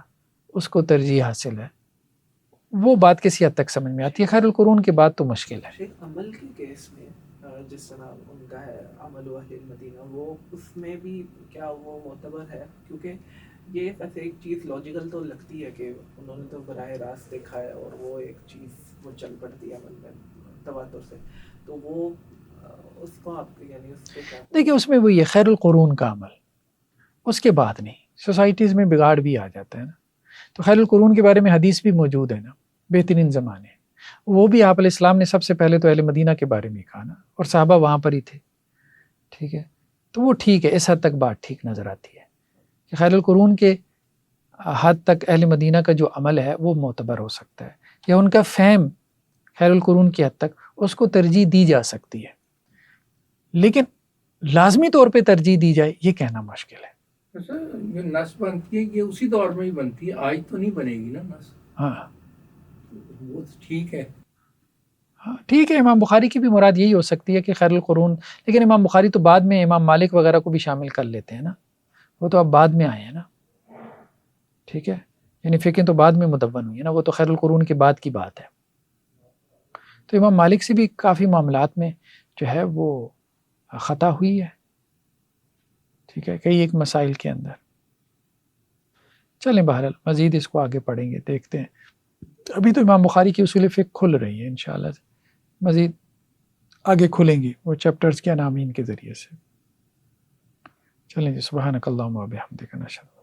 S1: اس کو ترجیح حاصل ہے، وہ بات کسی حد تک سمجھ میں آتی ہے. خیر القرون کی بات تو مشکل ہے.
S2: عمل کے کیس میں جس طرح ان کا ہے عمل و اہل مدینہ، وہ اس میں بھی کیا وہ معتبر ہے؟ کیونکہ یہ ویسے ایک چیز لاجیکل تو لگتی ہے کہ انہوں نے تو براہ راست دیکھا ہے اور وہ ایک چیز وہ چل پڑتی ہے عمل میں تواتر سے، تو وہ اس کو آپ یعنی اس پہ کیا
S1: دیکھیں اس میں وہ یہ خیر القرون کا عمل، اس کے بعد نہیں، سوسائٹیز میں بگاڑ بھی آ جاتا ہے نا. تو خیر القرون کے بارے میں حدیث بھی موجود ہے نا، بہترین زمانے، وہ بھی آپ علیہ السلام نے سب سے پہلے تو اہل مدینہ کے بارے میں کہا نا، اور صحابہ وہاں پر ہی تھے. ٹھیک ہے، تو وہ ٹھیک ہے، اس حد تک بات ٹھیک نظر آتی ہے کہ خیر القرون کے حد تک اہل مدینہ کا جو عمل ہے وہ معتبر ہو سکتا ہے، یا ان کا فہم خیر القرون کی حد تک اس کو ترجیح دی جا سکتی ہے. لیکن لازمی طور پہ ترجیح دی جائے یہ کہنا مشکل ہے.
S3: یہ نس بنتی ہے یہ اسی دور میں ہی بنتی ہے، آج تو نہیں بنے گی نا نس.
S1: ہاں
S3: وہ ٹھیک ہے.
S1: ہاں ٹھیک ہے، امام بخاری کی بھی مراد یہی ہو سکتی ہے کہ خیر القرون، لیکن امام بخاری تو بعد میں امام مالک وغیرہ کو بھی شامل کر لیتے ہیں نا، وہ تو اب بعد میں آئے ہیں نا. ٹھیک ہے، یعنی فقہ تو بعد میں مدون ہوئی ہے نا، وہ تو خیر القرون کے بعد کی بات ہے. تو امام مالک سے بھی کافی معاملات میں جو ہے وہ خطا ہوئی ہے. ٹھیک ہے، کئی ایک مسائل کے اندر. چلیں بہرحال مزید اس کو آگے پڑھیں گے، دیکھتے ہیں. ابھی تو امام بخاری کی اصول فقہ کھل رہی ہے، انشاءاللہ مزید آگے کھلیں گی وہ چیپٹرز کے عناوین کے ذریعے سے. چلیں جی، سبحانک اللہم و بحمدک نشہد